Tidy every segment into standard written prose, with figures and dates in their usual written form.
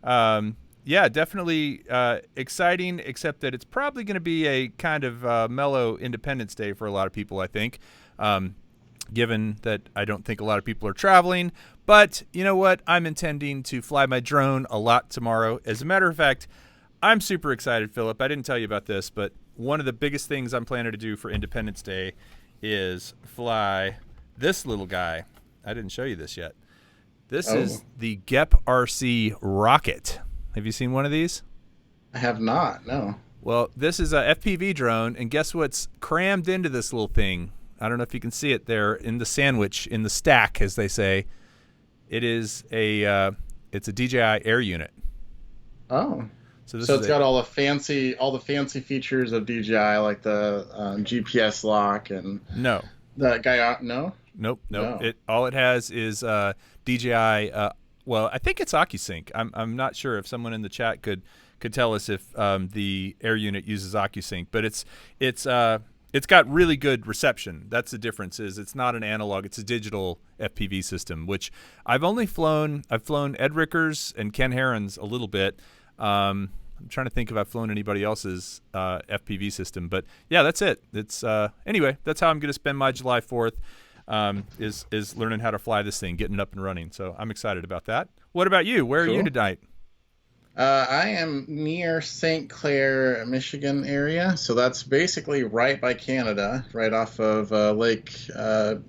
Yeah, definitely exciting, except that it's probably going to be a kind of mellow Independence Day for a lot of people, I think, given that I don't think a lot of people are traveling. But you know what? I'm intending to fly my drone a lot tomorrow. As a matter of fact, I'm super excited, Philip. I didn't tell you about this, but one of the biggest things I'm planning to do for Independence Day is fly this little guy. I didn't show you this yet. This is the Gep RC rocket. Have you seen one of these? I have not, no. Well, this is a FPV drone, and guess what's crammed into this little thing? I don't know if you can see it there in the sandwich, in the stack, as they say. It is it's a DJI Air unit. Oh. So So it's got all the fancy features of DJI, like the GPS lock and no, that guy. No, nope. no. All it has is DJI. Well, I think it's OcuSync. I'm not sure if someone in the chat could tell us if the Air unit uses OcuSync, but it's got really good reception. That's the difference. Is it's not an analog; it's a digital FPV system. Which I've flown Ed Rickers and Ken Herron's a little bit. I'm trying to think if I've flown anybody else's FPV system, but yeah, that's it. It's anyway. That's how I'm going to spend my July 4th. Is learning how to fly this thing, getting it up and running. So I'm excited about that. What about you? Where are you Cool. tonight? I am near St. Clair, Michigan area, so that's basically right by Canada, right off of Lake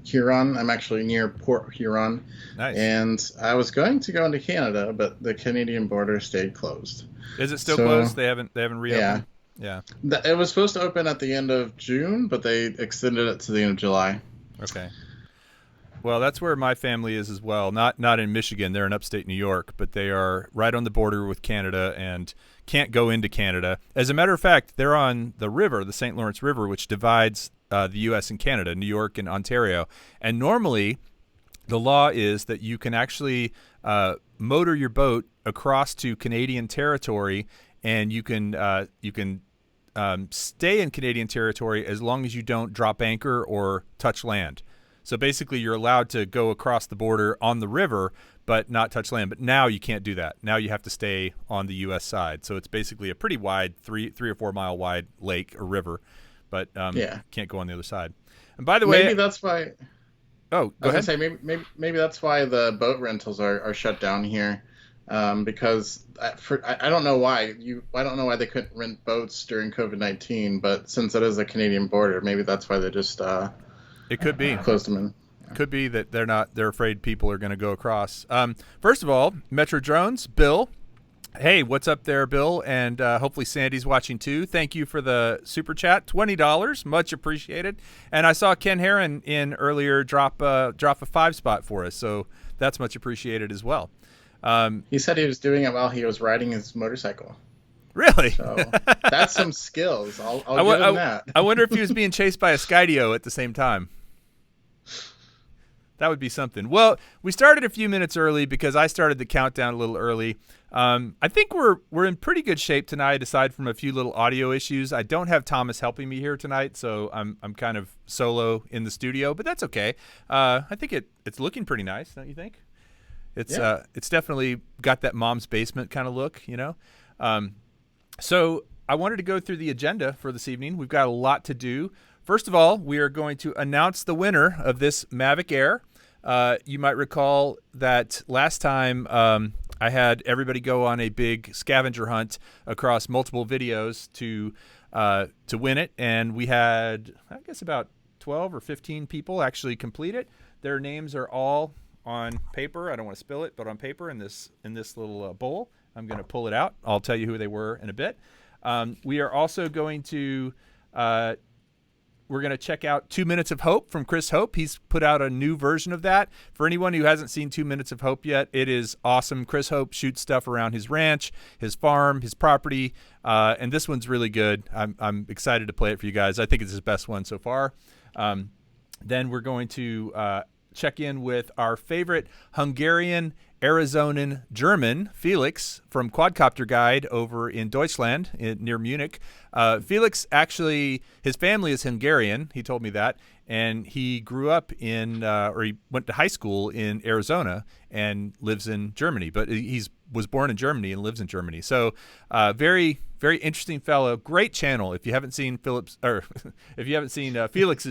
Huron. I'm actually near Port Huron, Nice. and I was going to go into Canada, but the Canadian border stayed closed. Is it still So, closed? They haven't reopened. Yeah. It was supposed to open at the end of June, but they extended it to the end of July. Okay. Well, that's where my family is as well. Not in Michigan. They're in upstate New York, but they are right on the border with Canada and can't go into Canada. As a matter of fact, they're on the river, the St. Lawrence River, which divides the U.S. and Canada, New York and Ontario. And normally, the law is that you can actually motor your boat across to Canadian territory, and you can stay in Canadian territory as long as you don't drop anchor or touch land. So basically, you're allowed to go across the border on the river, but not touch land. But now you can't do that. Now you have to stay on the U.S. side. So it's basically a pretty wide, 3 or 4 mile wide lake or river, but Yeah. can't go on the other side. And by the way, Maybe that's why. oh, I go was gonna ahead. say maybe that's why the boat rentals are shut down here, because I don't know why I don't know why they couldn't rent boats during COVID-19, but since it is a Canadian border, maybe that's why they just It could be. closed them in. Could be that they're afraid people are going to go across. First of all, Metro Drones, Bill. Hey, what's up there, Bill? And hopefully Sandy's watching too. Thank you for the super chat, $20, much appreciated. And I saw Ken Herron in earlier drop a 5 spot for us, so that's much appreciated as well. He said he was doing it while he was riding his motorcycle. Really? So that's some skills. I'll I, give him that. I wonder if he was being chased by a Skydio at the same time. That would be something. Well, we started a few minutes early because I started the countdown a little early. I think we're in pretty good shape tonight, aside from a few little audio issues. I don't have Thomas helping me here tonight, so I'm kind of solo in the studio, but that's okay. I think it's looking pretty nice, don't you think? It's definitely got that mom's basement kind of look, you know. So I wanted to go through the agenda for this evening. We've got a lot to do. First of all, we are going to announce the winner of this Mavic Air. You might recall that last time I had everybody go on a big scavenger hunt across multiple videos to win it, and we had, I guess, about 12 or 15 people actually complete it. Their names are all on paper. I don't want to spill it, but on paper in this little bowl. I'm going to pull it out. I'll tell you who they were in a bit. We are also going to we're going to check out 2 Minutes of Hope from Chris Hope. He's put out a new version of that. For anyone who hasn't seen 2 Minutes of Hope yet, it is awesome. Chris Hope shoots stuff around his ranch, his farm, his property, and this one's really good. I'm excited to play it for you guys. I think it's his best one so far. Then we're going to check in with our favorite Hungarian-Arizonan-German, Felix, from Quadcopter Guide over in Deutschland, near Munich. Felix, actually, his family is Hungarian. He told me that. And he grew up or he went to high school in Arizona and lives in Germany. But he's was born in Germany and lives in Germany. So very, very interesting fellow. Great channel. If you haven't seen Felix's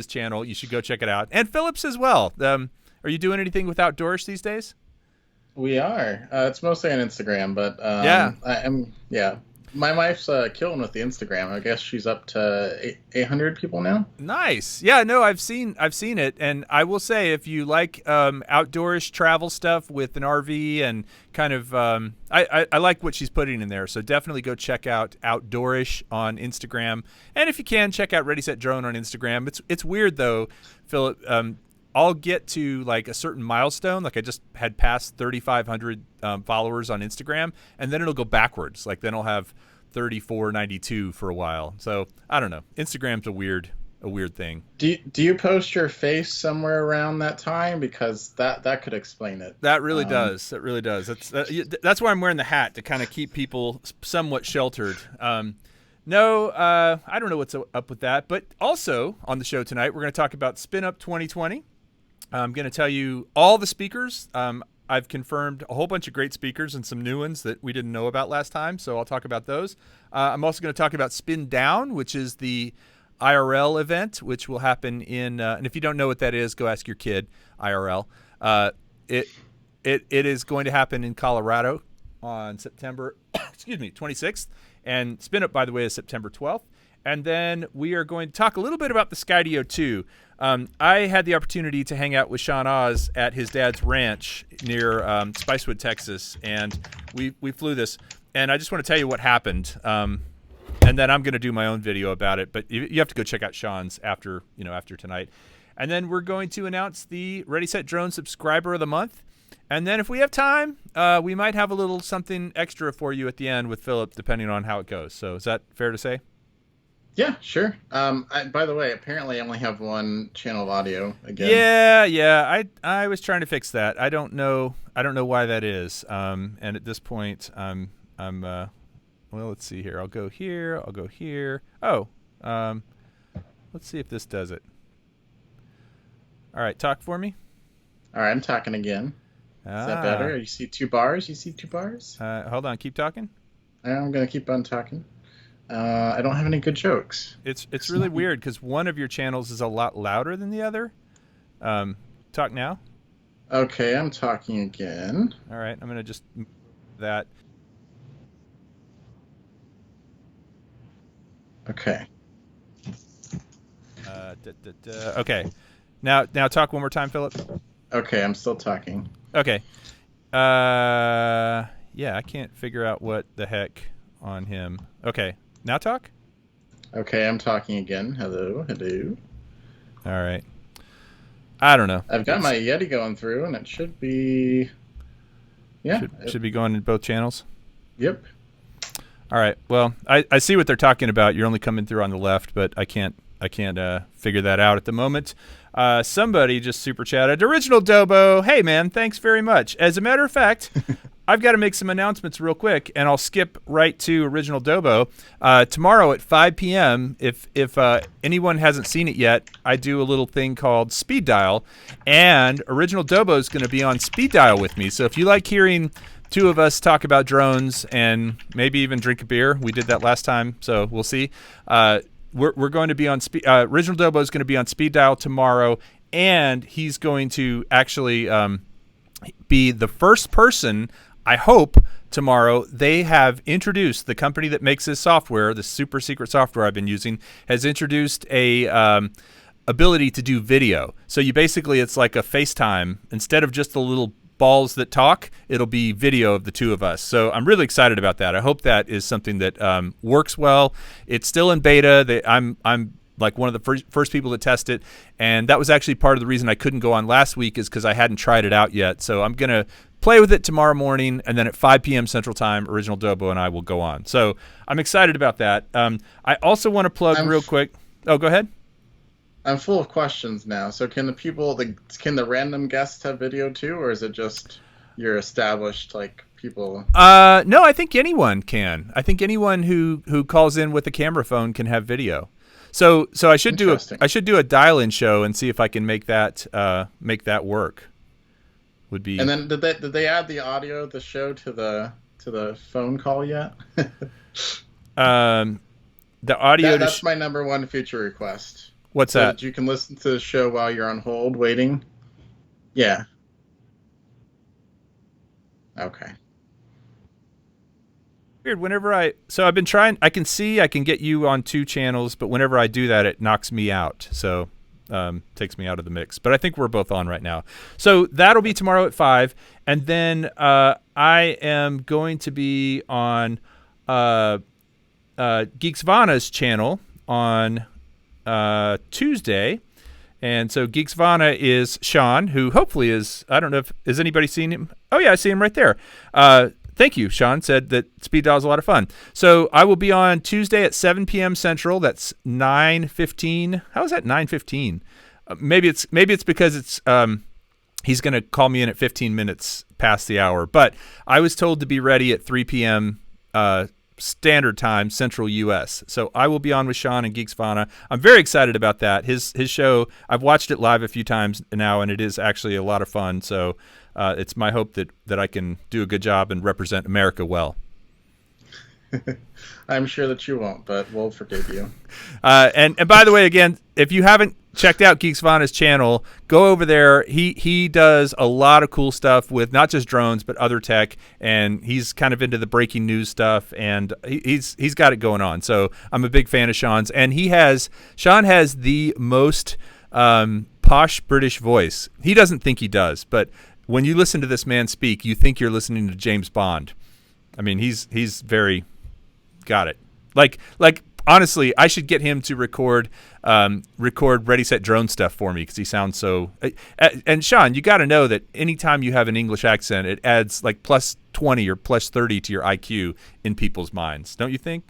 channel, you should go check it out. And Phillips as well. Are you doing anything with Outdoorish these days? We are. It's mostly on Instagram, but my wife's killing with the Instagram. I guess she's up to 800 people now. Nice. Yeah, no, I've seen it, and I will say, if you like outdoorish travel stuff with an RV and kind of, I like what she's putting in there. So definitely go check out Outdoorish on Instagram, and if you can, check out Ready Set Drone on Instagram. It's weird though, Philip. I'll get to like a certain milestone, like I just had passed 3,500 followers on Instagram, and then it'll go backwards. Like then I'll have 3,492 for a while. So I don't know. Instagram's a weird thing. Do you post your face somewhere around that time? Because that could explain it. That really does. That really does. That's why I'm wearing the hat, to kind of keep people somewhat sheltered. No, I don't know what's up with that. But also on the show tonight, we're going to talk about SpinUp 2020. I'm going to tell you all the speakers. I've confirmed a whole bunch of great speakers and some new ones that we didn't know about last time, so I'll talk about those. I'm also going to talk about SpinDown, which is the IRL event, which will happen in, and if you don't know what that is, go ask your kid, IRL. It is going to happen in Colorado on September 26th, and SpinUp, by the way, is September 12th. And then we are going to talk a little bit about the Skydio 2. I had the opportunity to hang out with Sean Oz at his dad's ranch near Spicewood, Texas, and we flew this. And I just want to tell you what happened, and then I'm going to do my own video about it. But you have to go check out Sean's after tonight. And then we're going to announce the Ready Set Drone Subscriber of the Month. And then if we have time, we might have a little something extra for you at the end with Philip, depending on how it goes. So is that fair to say? Yeah, sure. By the way, apparently I only have one channel of audio again. Yeah. I was trying to fix that. I don't know why that is. And at this point, I'm well, let's see here. I'll go here. Oh, let's see if this does it. All right, talk for me. All right, I'm talking again. Is that better? You see 2 bars? Hold on, keep talking. I'm gonna keep on talking. I don't have any good jokes. It's really weird because one of your channels is a lot louder than the other. Talk now. Okay, I'm talking again. All right, I'm going to just that. Okay. Okay. Now talk one more time, Philip. Okay, I'm still talking. Okay. Yeah, I can't figure out what the heck on him. Okay. Now talk? Okay, I'm talking again. Hello. All right. I don't know. I've got my Yeti going through, and it should be... Yeah. Should be going in both channels? Yep. All right. Well, I see what they're talking about. You're only coming through on the left, but I can't figure that out at the moment. Somebody just super chatted. Original Dobo. Hey, man, thanks very much. As a matter of fact... I've got to make some announcements real quick, and I'll skip right to Original Dobo. Tomorrow at 5 p.m., if anyone hasn't seen it yet, I do a little thing called Speed Dial, and Original Dobo is going to be on Speed Dial with me. So if you like hearing 2 of us talk about drones and maybe even drink a beer, we did that last time, so we'll see. We're going to be on Original Dobo is going to be on Speed Dial tomorrow, and he's going to actually be the first person. I hope tomorrow they have introduced, the company that makes this software, the super secret software I've been using, has introduced a ability to do video. So it's like a FaceTime. Instead of just the little balls that talk, it'll be video of the 2 of us. So I'm really excited about that. I hope that is something that works well. It's still in beta. I'm like one of the first people to test it, and that was actually part of the reason I couldn't go on last week, is because I hadn't tried it out yet. So I'm going to play with it tomorrow morning, and then at 5 p.m. Central Time, Original Dobo and I will go on. So I'm excited about that. I also want to plug real quick. Oh, go ahead. I'm full of questions now. So can the random guests have video too, or is it just your established people? No, I think anyone can. I think anyone who calls in with a camera phone can have video. So I should do a dial-in show and see if I can make that work. Would be. And then did they add the audio of the show to the the phone call yet? The audio. That's my number one future request. What's so that? You can listen to the show while you're on hold waiting. Yeah. Okay. Weird. I've been trying. I can get you on 2 channels, but whenever I do that, it knocks me out. So takes me out of the mix. But I think we're both on right now. So that'll be tomorrow at 5, and then I am going to be on Geeksvana's channel on Tuesday. And so Geeksvana is Sean, who hopefully I don't know has anybody seen him? Oh yeah, I see him right there. Thank you. Sean said that Speed Dial is a lot of fun. So I will be on Tuesday at 7 p.m. Central. That's 9:15. How is that 9:15? Maybe it's because it's he's going to call me in at 15 minutes past the hour. But I was told to be ready at 3 p.m. Standard Time, Central U.S. So I will be on with Sean and Geeksvana. I'm very excited about that. His show, I've watched it live a few times now, and it is actually a lot of fun. So it's my hope that I can do a good job and represent America well. I'm sure that you won't, but we'll forgive you. And by the way, again, if you haven't checked out Geeksvana's channel, go over there. He does a lot of cool stuff with not just drones but other tech, and he's kind of into the breaking news stuff, and he's got it going on. So I'm a big fan of Sean's, and Sean has the most posh British voice. He doesn't think he does, but when you listen to this man speak, you think you're listening to James Bond. I mean, he's very got it. Like honestly, I should get him to record Ready Set Drone stuff for me because he sounds so. And Sean, you got to know that anytime you have an English accent, it adds like plus 20 or plus 30 to your IQ in people's minds, don't you think,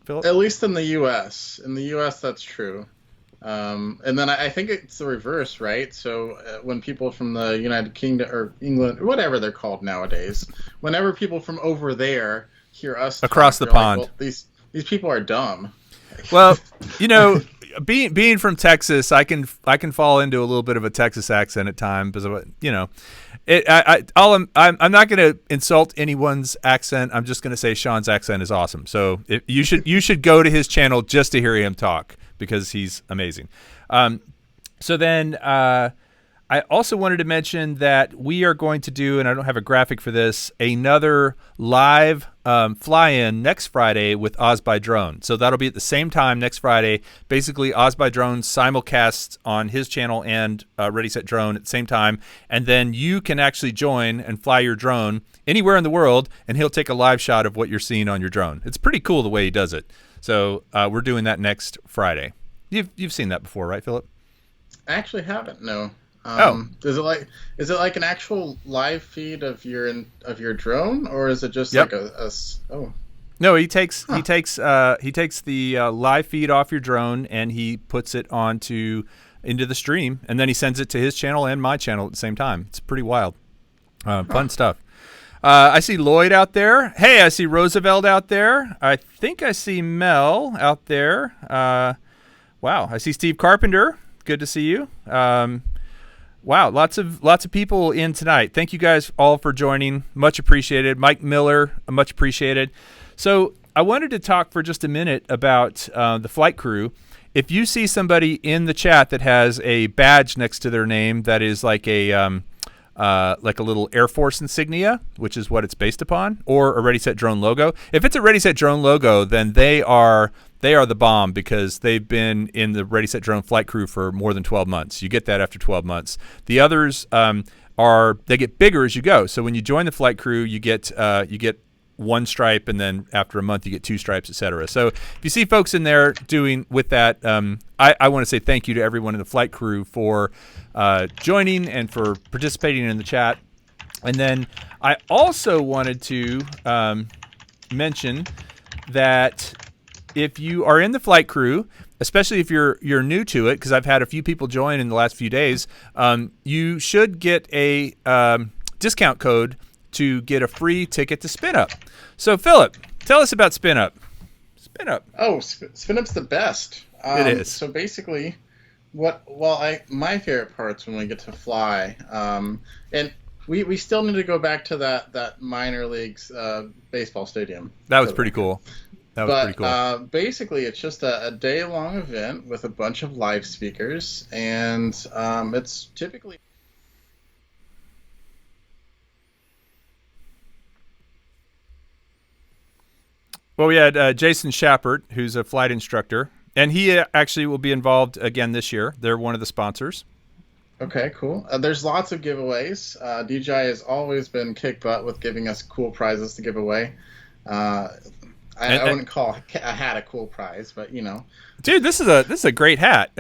Philip? At least in the U.S. In the U.S., that's true. And then I think it's the reverse, right? So when people from the United Kingdom or England, whatever they're called nowadays, whenever people from over there hear us across the pond, like, well, these people are dumb. Well, being from Texas, I can fall into a little bit of a Texas accent at times, but I'm not going to insult anyone's accent. I'm just going to say Sean's accent is awesome. So you should go to his channel just to hear him talk because he's amazing. So then I also wanted to mention that we are going to do, and I don't have a graphic for this, another live fly-in next Friday with Oz by Drone. So that'll be at the same time next Friday. Basically, Oz by Drone simulcasts on his channel and Ready Set Drone at the same time, and then you can actually join and fly your drone anywhere in the world, and he'll take a live shot of what you're seeing on your drone. It's pretty cool the way he does it. So we're doing that next Friday. You've seen that before, right, Philip? I actually haven't. No. Oh. Is it like an actual live feed of your drone, or is it just Yep. like a oh? No, he takes the live feed off your drone and he puts it into the stream, and then he sends it to his channel and my channel at the same time. It's pretty wild, fun stuff. I see Lloyd out there. Hey, I see Roosevelt out there. I think I see Mel out there. Wow, I see Steve Carpenter. Good to see you. Wow, lots of people in tonight. Thank you guys all for joining. Much appreciated. Mike Miller, much appreciated. So I wanted to talk for just a minute about the flight crew. If you see somebody in the chat that has a badge next to their name that is like a little Air Force insignia, which is what it's based upon, or a Ready Set Drone logo. If it's a Ready Set Drone logo, then they are the bomb because they've been in the Ready Set Drone flight crew for more than 12 months. You get that after 12 months. The others they get bigger as you go. So when you join the flight crew, you get one stripe, and then after a month you get 2 stripes, etc. So if you see folks in there doing with that, I want to say thank you to everyone in the flight crew for joining and for participating in the chat. And then I also wanted to mention that if you are in the flight crew, especially if you're new to it, because I've had a few people join in the last few days, you should get a discount code to get a free ticket to SpinUp. So, Philip, tell us about SpinUp. SpinUp. Oh, SpinUp's the best. It is. So basically, my favorite parts when we get to fly, and We still need to go back to that minor leagues baseball stadium. That was pretty cool. Basically, it's just a day-long event with a bunch of live speakers, and it's typically. Well, we had Jason Schappert, who's a flight instructor, and he actually will be involved again this year. They're one of the sponsors. Okay, cool. There's lots of giveaways. DJI has always been kick butt with giving us cool prizes to give away. I wouldn't call a hat a cool prize, but dude, this is a great hat.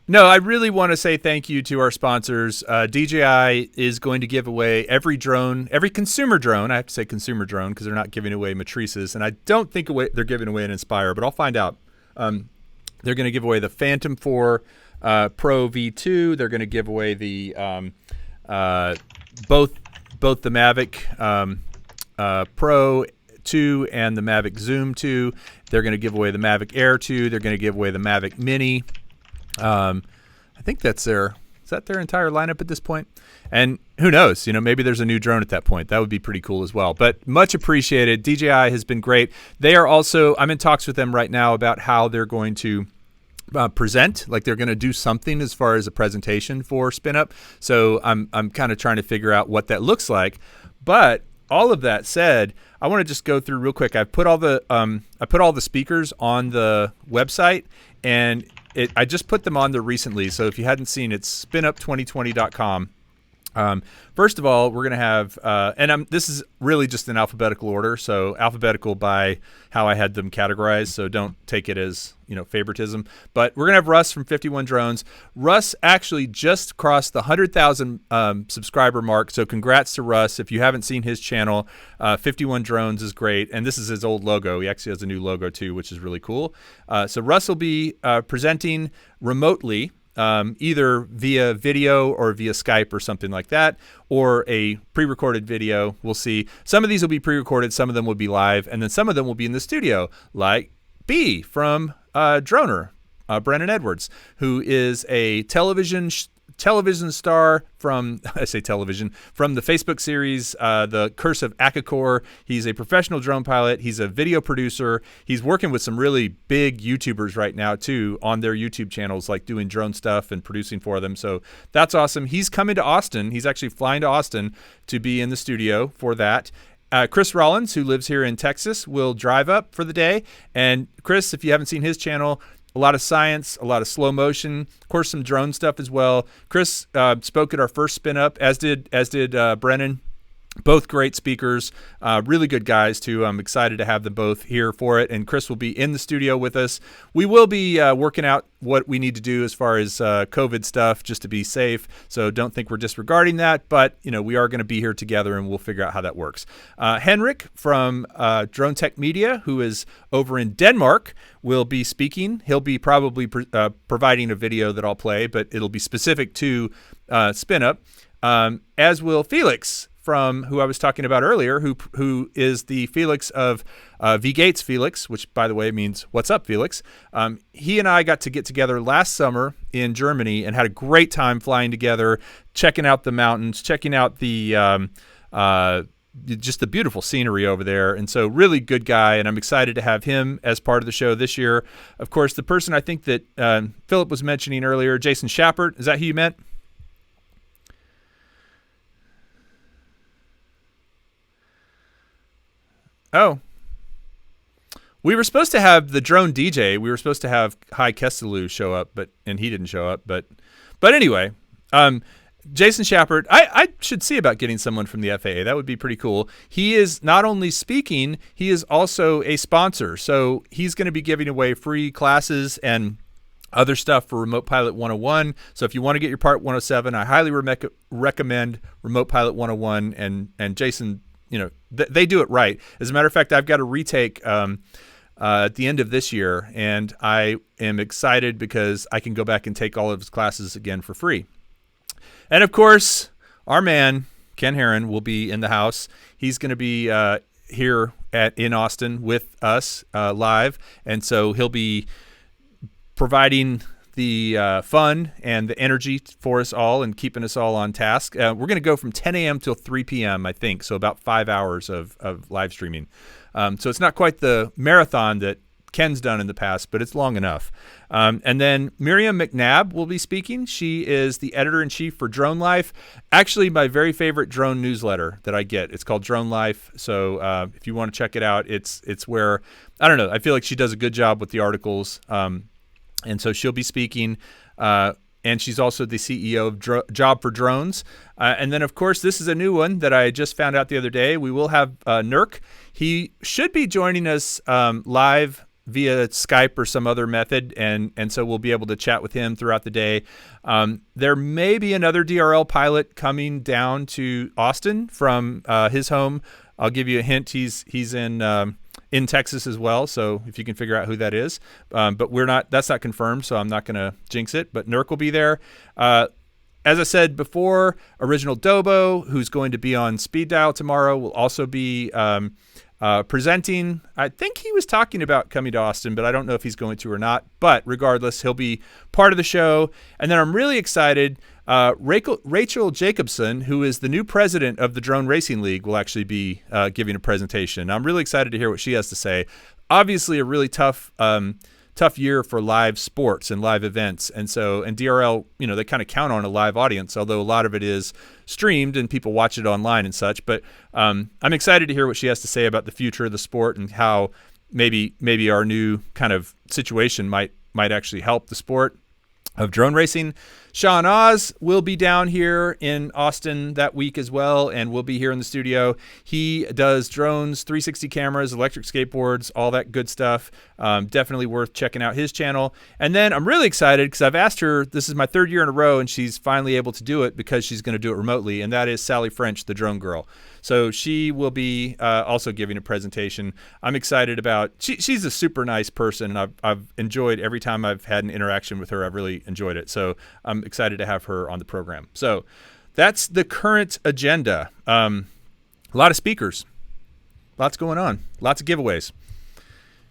No, I really want to say thank you to our sponsors. DJI is going to give away every consumer drone. I have to say consumer drone because they're not giving away matrices, and I don't think they're giving away an Inspire, but I'll find out. They're going to give away the Phantom 4 Pro V2. They're going to give away the both the Mavic Pro 2 and the Mavic Zoom 2. They're going to give away the Mavic Air 2. They're going to give away the Mavic Mini. I think is that their entire lineup at this point? And who knows, maybe there's a new drone at that point. That would be pretty cool as well. But much appreciated. DJI has been great. They are also, I'm in talks with them right now about how they're going to present, like they're going to do something as far as a presentation for SpinUp. So I'm kind of trying to figure out what that looks like. But all of that said, I want to just go through real quick. I put all the speakers on the website, and I just put them on there recently. So if you hadn't seen, it's spinup2020.com. First of all, we're going to have, this is really just in alphabetical order. So alphabetical by how I had them categorized. So don't take it as, favoritism, but we're going to have Russ from 51 Drones. Russ actually just crossed the 100,000 subscriber mark. So congrats to Russ. If you haven't seen his channel, 51 Drones is great. And this is his old logo. He actually has a new logo too, which is really cool. So Russ will be presenting remotely, either via video or via Skype or something like that, or a pre-recorded video. We'll see. Some of these will be pre-recorded, some of them will be live, and then some of them will be in the studio, like B from Droner, Brennan Edwards, who is a television star from, I say television, from the Facebook series, The Curse of Akakor. He's a professional drone pilot. He's a video producer. He's working with some really big YouTubers right now, too, on their YouTube channels, like doing drone stuff and producing for them. So that's awesome. He's coming to Austin. He's actually flying to Austin to be in the studio for that. Chris Rollins, who lives here in Texas, will drive up for the day. And Chris, if you haven't seen his channel, a lot of science, a lot of slow motion, of course, some drone stuff as well. Chris spoke at our first SpinUp, as did Brennan. Both great speakers, really good guys too. I'm excited to have them both here for it. And Chris will be in the studio with us. We will be working out what we need to do as far as COVID stuff, just to be safe. So don't think we're disregarding that. But we are going to be here together, and we'll figure out how that works. Henrik from Drone Tech Media, who is over in Denmark, will be speaking. He'll be probably providing a video that I'll play, but it'll be specific to SpinUp, as will Felix, from who I was talking about earlier, who is the Felix of Gates Felix, which, by the way, means "What's up, Felix?" He and I got to get together last summer in Germany and had a great time flying together, checking out the mountains, checking out the just the beautiful scenery over there. And so really good guy, and I'm excited to have him as part of the show this year. Of course, the person I think that Philip was mentioning earlier, Jason Schappert, is that who you meant? Oh, we were supposed to have the drone DJ. We were supposed to have Hai Kestalu show up, and he didn't show up. But anyway, Jason Schappert, I should see about getting someone from the FAA. That would be pretty cool. He is not only speaking, he is also a sponsor. So he's going to be giving away free classes and other stuff for Remote Pilot 101. So if you want to get your Part 107, I highly recommend Remote Pilot 101. And Jason, they do it right. As a matter of fact, I've got a retake at the end of this year, and I am excited because I can go back and take all of his classes again for free. And of course, our man, Ken Herron, will be in the house. He's going to be here in Austin with us live, and so he'll be providing the fun and the energy for us all and keeping us all on task. We're going to go from 10 a.m. till 3 p.m., I think, so about 5 hours of live streaming. So it's not quite the marathon that Ken's done in the past, but it's long enough. And then Miriam McNabb will be speaking. She is the editor-in-chief for Drone Life. Actually, my very favorite drone newsletter that I get. It's called Drone Life. So if you want to check it out, it's where, I don't know, I feel like she does a good job with the articles. And so she'll be speaking. And she's also the CEO of Job for Drones. And then, of course, this is a new one that I just found out the other day. We will have Nurk. He should be joining us live via Skype or some other method, and so we'll be able to chat with him throughout the day. There may be another DRL pilot coming down to Austin from his home. I'll give you a hint. He's in Texas as well, so if you can figure out who that is. But that's not confirmed, so I'm not going to jinx it. But Nurk will be there. As I said before, Original Dobo, who's going to be on Speed Dial tomorrow, will also be presenting. I think he was talking about coming to Austin, but I don't know if he's going to or not. But regardless, he'll be part of the show. And then I'm really excited. Rachel Jacobson, who is the new president of the Drone Racing League, will actually be giving a presentation. I'm really excited to hear what she has to say. Obviously, a really tough year for live sports and live events. And DRL, they kind of count on a live audience, although a lot of it is streamed and people watch it online and such. But I'm excited to hear what she has to say about the future of the sport and how maybe our new kind of situation might actually help the sport of drone racing. Sean Oz will be down here in Austin that week as well, and we'll be here in the studio. He does drones, 360 cameras, electric skateboards, all that good stuff. Definitely worth checking out his channel. And then I'm really excited because I've asked her, this is my third year in a row, and she's finally able to do it because she's going to do it remotely, and that is Sally French, the drone girl. So she will be also giving a presentation. I'm excited about, she's a super nice person, and I've enjoyed every time I've had an interaction with her. I've really enjoyed it. So I'm excited to have her on the program. So that's the current agenda. A lot of speakers, lots going on, lots of giveaways.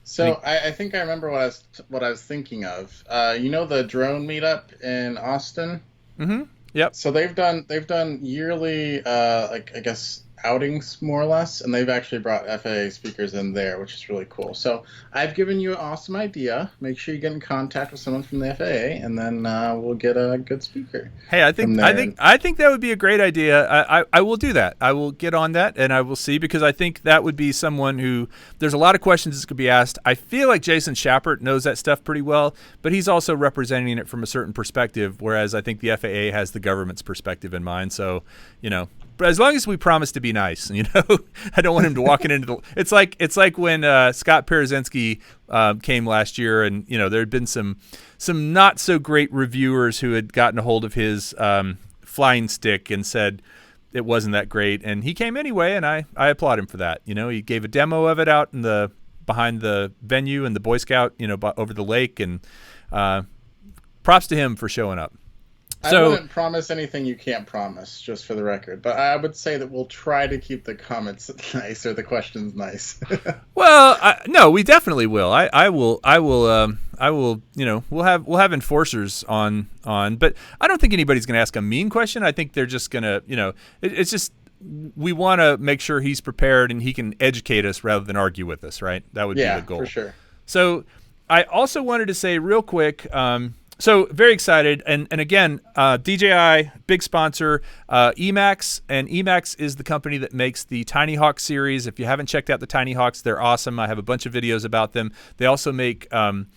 So I think I remember what I was thinking of. The drone meetup in Austin? Mm-hmm. Yep. So they've done yearly, I guess, outings more or less, and they've actually brought FAA speakers in there, which is really cool. So I've given you an awesome idea. Make sure you get in contact with someone from the FAA, and then we'll get a good speaker. Hey, I think that would be a great idea. I will do that. I will get on that, and I will see, because I think that would be someone who, there's a lot of questions that could be asked. I feel like Jason Schappert knows that stuff pretty well, but he's also representing it from a certain perspective, whereas I think the FAA has the government's perspective in mind. So, but as long as we promise to be nice, I don't want him to walk into the. It's like when Scott Perezinski came last year, and there had been some not so great reviewers who had gotten a hold of his flying stick and said it wasn't that great, and he came anyway, and I applaud him for that. He gave a demo of it out in behind the venue and the Boy Scout, over the lake, and props to him for showing up. I wouldn't promise anything you can't promise, just for the record. But I would say that we'll try to keep the comments nice or the questions nice. Well, no, we definitely will. I will. We'll have enforcers on. But I don't think anybody's going to ask a mean question. I think they're just going to, it's just, we want to make sure he's prepared and he can educate us rather than argue with us, right? That would be the goal. Yeah, for sure. So I also wanted to say real quick, so very excited, and again, DJI, big sponsor, Emacs, and Emacs is the company that makes the Tiny Hawk series. If you haven't checked out the Tiny Hawks, they're awesome. I have a bunch of videos about them. They also make some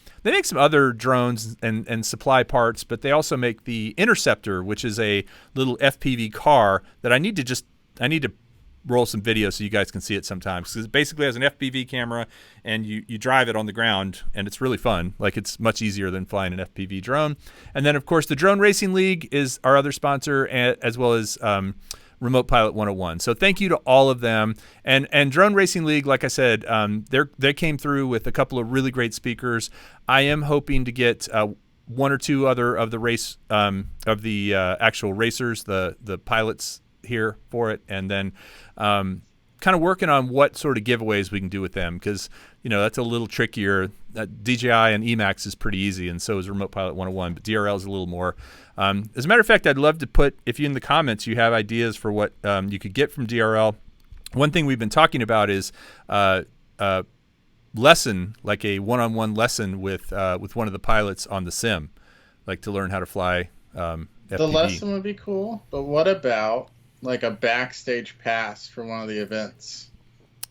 other drones and supply parts, but they also make the Interceptor, which is a little FPV car that I need to roll some video so you guys can see it sometimes, because it basically has an FPV camera and you drive it on the ground, and it's really fun. Like, it's much easier than flying an FPV drone. And then, of course, the Drone Racing League is our other sponsor, as well as Remote Pilot 101. So thank you to all of them. And Drone Racing League, like I said, they came through with a couple of really great speakers. I am hoping to get one or two other of the race of the actual racers, the pilots here for it, and then kind kind of working on what sort of giveaways we can do with them, because that's a little trickier. DJI and Emacs is pretty easy, and so is Remote Pilot 101, but DRL is a little more. As a matter of fact, I'd love to put, if you in the comments you have ideas for what you could get from DRL. One thing we've been talking about is lesson, like a one-on-one lesson with one of the pilots on the sim, like to learn how to fly FPV. The lesson would be cool, but what about like a backstage pass for one of the events?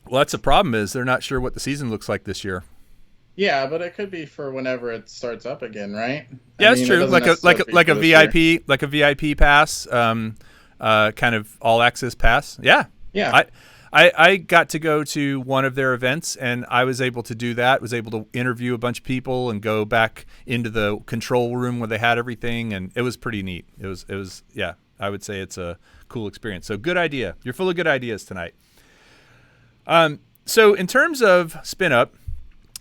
Well, that's the problem, is they're not sure what the season looks like this year. Yeah, but it could be for whenever it starts up again, right? Yeah, it's true. Like a VIP pass, kind of all access pass. Yeah. Yeah. I got to go to one of their events, and I was able to do that. Was able to interview a bunch of people and go back into the control room where they had everything, and it was pretty neat. It was yeah. I would say it's a cool experience. So good idea. You're full of good ideas tonight. So in terms of SpinUp,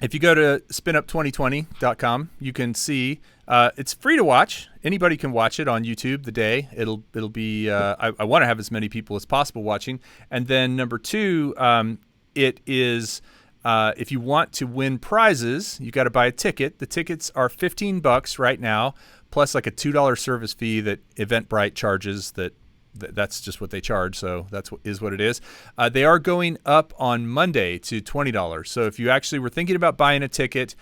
if you go to spinup2020.com, you can see it's free to watch. Anybody can watch it on YouTube the day. It'll be I want to have as many people as possible watching. And then number two, it is if you want to win prizes, you got to buy a ticket. The tickets are $15 right now, plus like a $2 service fee that Eventbrite charges. That's just what they charge, so that's what it is. They are going up on Monday to $20. So if you actually were thinking about buying a ticket,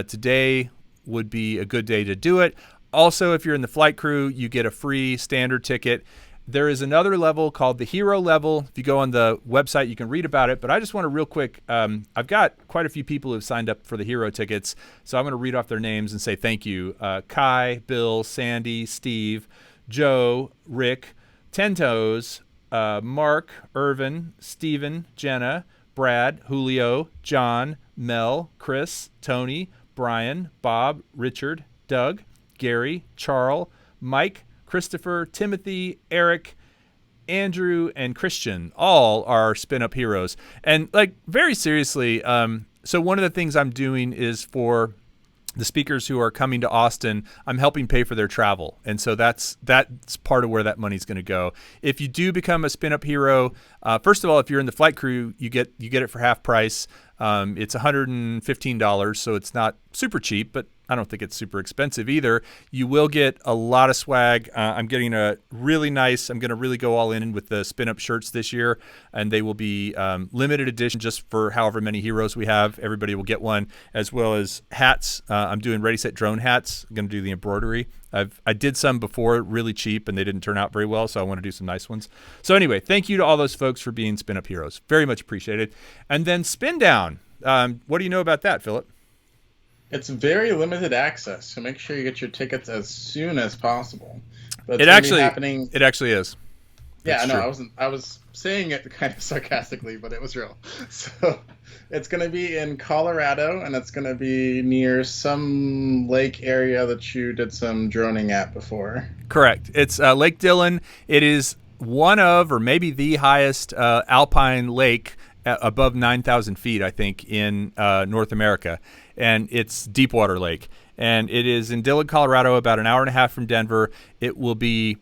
today would be a good day to do it. Also, if you're in the flight crew, you get a free standard ticket. There is another level called the Hero level. If you go on the website, you can read about it. But I just want to real quick, I've got quite a few people who have signed up for the Hero tickets, so I'm going to read off their names and say thank you. Kai, Bill, Sandy, Steve, Joe, Rick, Tentos, Mark, Irvin, Steven, Jenna, Brad, Julio, John, Mel, Chris, Tony, Brian, Bob, Richard, Doug, Gary, Charles, Mike, Christopher, Timothy, Eric, Andrew, and Christian. All are SpinUp heroes. And like very seriously, so one of the things I'm doing is for the speakers who are coming to Austin, I'm helping pay for their travel. And so that's part of where that money's going to go. If you do become a SpinUp hero, first of all, if you're in the flight crew, you get it for half price. It's $115, so it's not super cheap, but I don't think it's super expensive either. You will get a lot of swag. I'm getting a really nice, I'm going to really go all in with the SpinUp shirts this year, and they will be limited edition just for however many heroes we have. Everybody will get one, as well as hats. I'm doing Ready, Set, Drone hats. I'm going to do the embroidery. I did some before, really cheap, and they didn't turn out very well, so I want to do some nice ones. So anyway, thank you to all those folks for being SpinUp heroes. Very much appreciated. And then SpinDown. What do you know about that, Philip? It's very limited access, so make sure you get your tickets as soon as possible. But it actually is. Yeah, I know. I was saying it kind of sarcastically, but it was real. So it's going to be in Colorado, and it's going to be near some lake area that you did some droning at before. Correct. It's Lake Dillon. It is one of, or maybe the highest alpine lake above 9,000 feet, I think, in North America. And it's Deepwater Lake. And it is in Dillon, Colorado, about an hour and a half from Denver. It will be,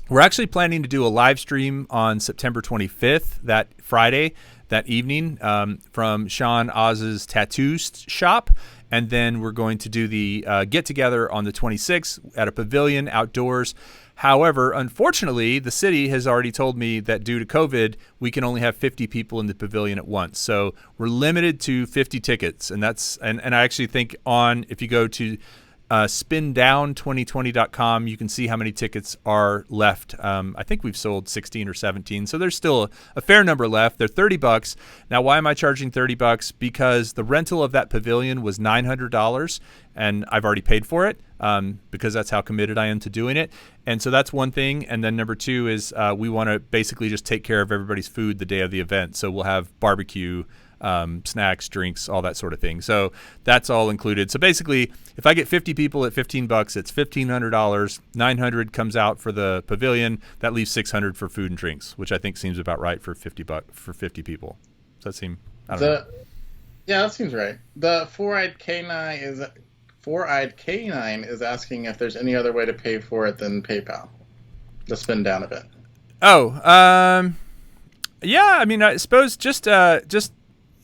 we're actually planning to do a live stream on September 25th, that Friday, that evening, from Sean Oz's tattoo shop. And then we're going to do the get-together on the 26th at a pavilion outdoors. However, unfortunately, the city has already told me that due to COVID, we can only have 50 people in the pavilion at once. So we're limited to 50 tickets. And I actually think if you go to SpinDown2020.com, you can see how many tickets are left. I think we've sold 16 or 17, so there's still a fair number left. They're $30. Now, why am I charging $30? Because the rental of that pavilion was $900, and I've already paid for it because that's how committed I am to doing it. And so that's one thing. And then number two is we want to basically just take care of everybody's food the day of the event. So we'll have barbecue, snacks, drinks, all that sort of thing. So that's all included. So basically, if I get 50 people at $15, it's $1,500. $900 comes out for the pavilion. That leaves $600 for food and drinks, which I think seems about right for $50 for 50 people. Does that seem? I don't know. Yeah, that seems right. The four-eyed canine is asking if there's any other way to pay for it than PayPal. The SpinDown event. Oh, Yeah, I mean, I suppose just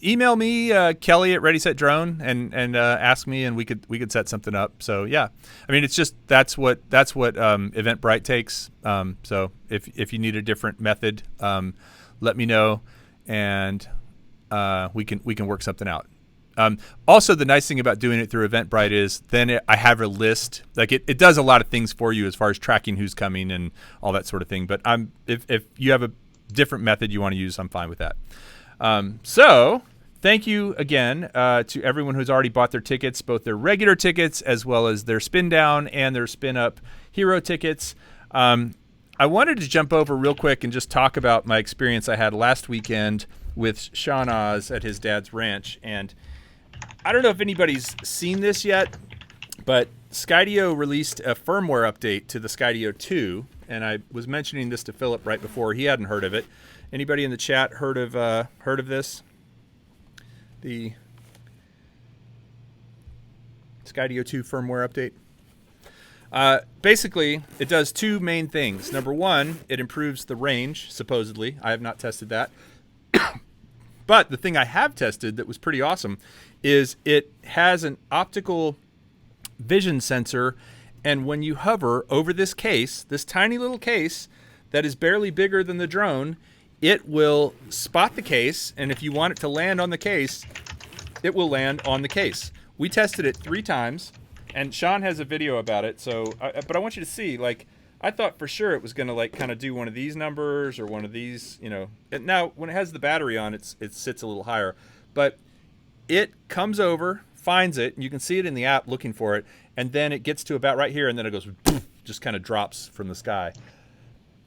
email me, Kelly at Ready Set Drone, and ask me, and we could set something up. So yeah, I mean, it's just that's what Eventbrite takes. So if you need a different method, let me know, and we can work something out. Also, the nice thing about doing it through Eventbrite is then I have a list. Like it does a lot of things for you as far as tracking who's coming and all that sort of thing. But if you have a different method you want to use, I'm fine with that. So thank you again to everyone who's already bought their tickets, both their regular tickets as well as their SpinDown and their SpinUp Hero tickets. I wanted to jump over real quick and just talk about my experience I had last weekend with Sean Oz at his dad's ranch. And I don't know if anybody's seen this yet, but Skydio released a firmware update to the Skydio 2, and I was mentioning this to Philip right before. He hadn't heard of it. Anybody in the chat heard of this? The Skydio 2 firmware update? Basically, it does two main things. Number one, it improves the range, supposedly. I have not tested that. But the thing I have tested that was pretty awesome is it has an optical vision sensor, and when you hover over this case, this tiny little case that is barely bigger than the drone, it will spot the case, and if you want it to land on the case, it will land on the case. We tested it 3 times, and Sean has a video about it, but I want you to see, like, I thought for sure it was going to like kind of do one of these numbers or one of these, you know. Now, when it has the battery on, it sits a little higher. But it comes over, finds it, and you can see it in the app looking for it, and then it gets to about right here, and then it goes, just kind of drops from the sky.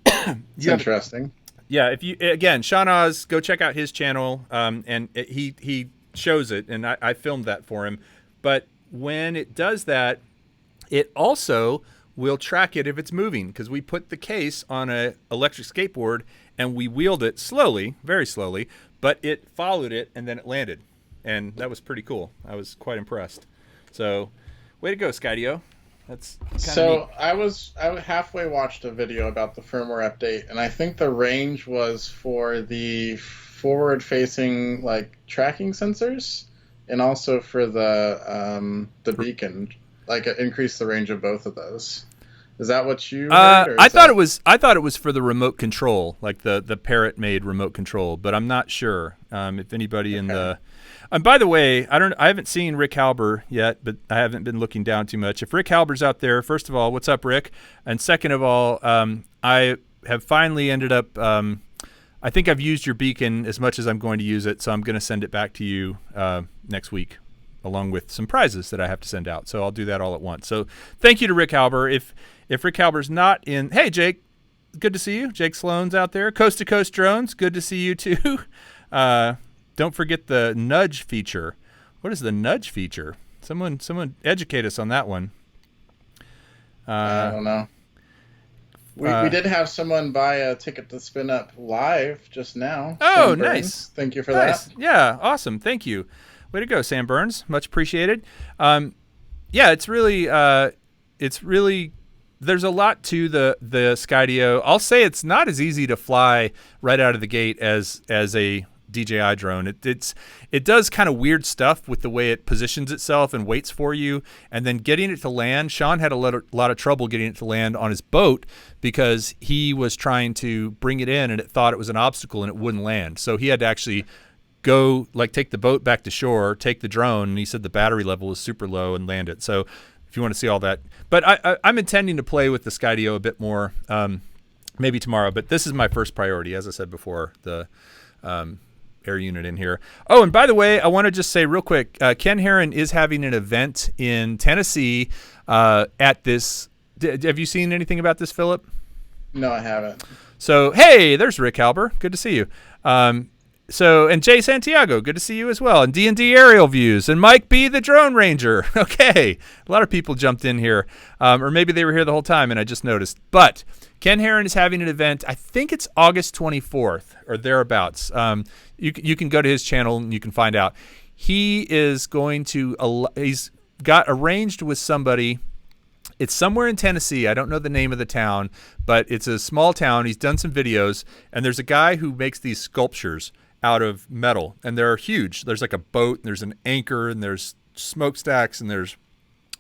It's interesting. Yeah, if you again, Sean Oz, go check out his channel, and he shows it, and I filmed that for him. But when it does that, it also will track it if it's moving, because we put the case on an electric skateboard and we wheeled it slowly, very slowly, but it followed it and then it landed, and that was pretty cool. I was quite impressed. So, way to go, Skydio. That's so neat. I halfway watched a video about the firmware update, and I think the range was for the forward-facing like tracking sensors, and also for the beacon. Like increase the range of both of those. Is that what you heard? I thought it was for the remote control, like the Parrot made remote control, but I'm not sure if anybody in the. And by the way, I haven't seen Rick Halber yet, but I haven't been looking down too much. If Rick Halber's out there, first of all, what's up, Rick? And second of all, I have finally ended up. I think I've used your beacon as much as I'm going to use it, so I'm going to send it back to you next week, along with some prizes that I have to send out. So I'll do that all at once. So thank you to Rick Halber. If Rick Halber's not in, hey, Jake, good to see you. Jake Sloan's out there. Coast to Coast Drones, good to see you too. Don't forget the nudge feature. What is the nudge feature? Someone educate us on that one. I don't know. We did have someone buy a ticket to SpinUp live just now. Oh, Sam nice. Burns. Thank you for that. Yeah, awesome. Thank you. Way to go, Sam Burns. Much appreciated. Yeah, it's really, there's a lot to the Skydio. I'll say it's not as easy to fly right out of the gate as a DJI drone. It does kind of weird stuff with the way it positions itself and waits for you, and then getting it to land. Sean had a lot of trouble getting it to land on his boat because he was trying to bring it in and it thought it was an obstacle and it wouldn't land. So he had to actually go, like, take the boat back to shore, take the drone, and he said the battery level was super low, and land it. So if you want to see all that. But I'm intending to play with the Skydio a bit more, maybe tomorrow. But this is my first priority, as I said before, the air unit in here. Oh, and by the way, I want to just say real quick, Ken Herron is having an event in Tennessee at this. Have you seen anything about this, Philip? No, I haven't. So, hey, there's Rick Halber. Good to see you. And Jay Santiago, good to see you as well. And D&D Aerial Views. And Mike B, the Drone Ranger. Okay. A lot of people jumped in here. Or maybe they were here the whole time and I just noticed. But Ken Herron is having an event. I think it's August 24th or thereabouts. You can go to his channel and you can find out. He is going to, he's got arranged with somebody It's somewhere in Tennessee. I don't know the name of the town, but it's a small town. He's done some videos, and there's a guy who makes these sculptures out of metal, and they're huge. There's like a boat, and there's an anchor, and there's smokestacks, and there's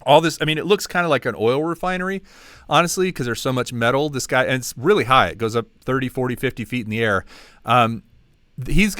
all this. I mean, it looks kind of like an oil refinery, honestly, because there's so much metal. This guy, and it's really high. It goes up 30, 40, 50 feet in the air. This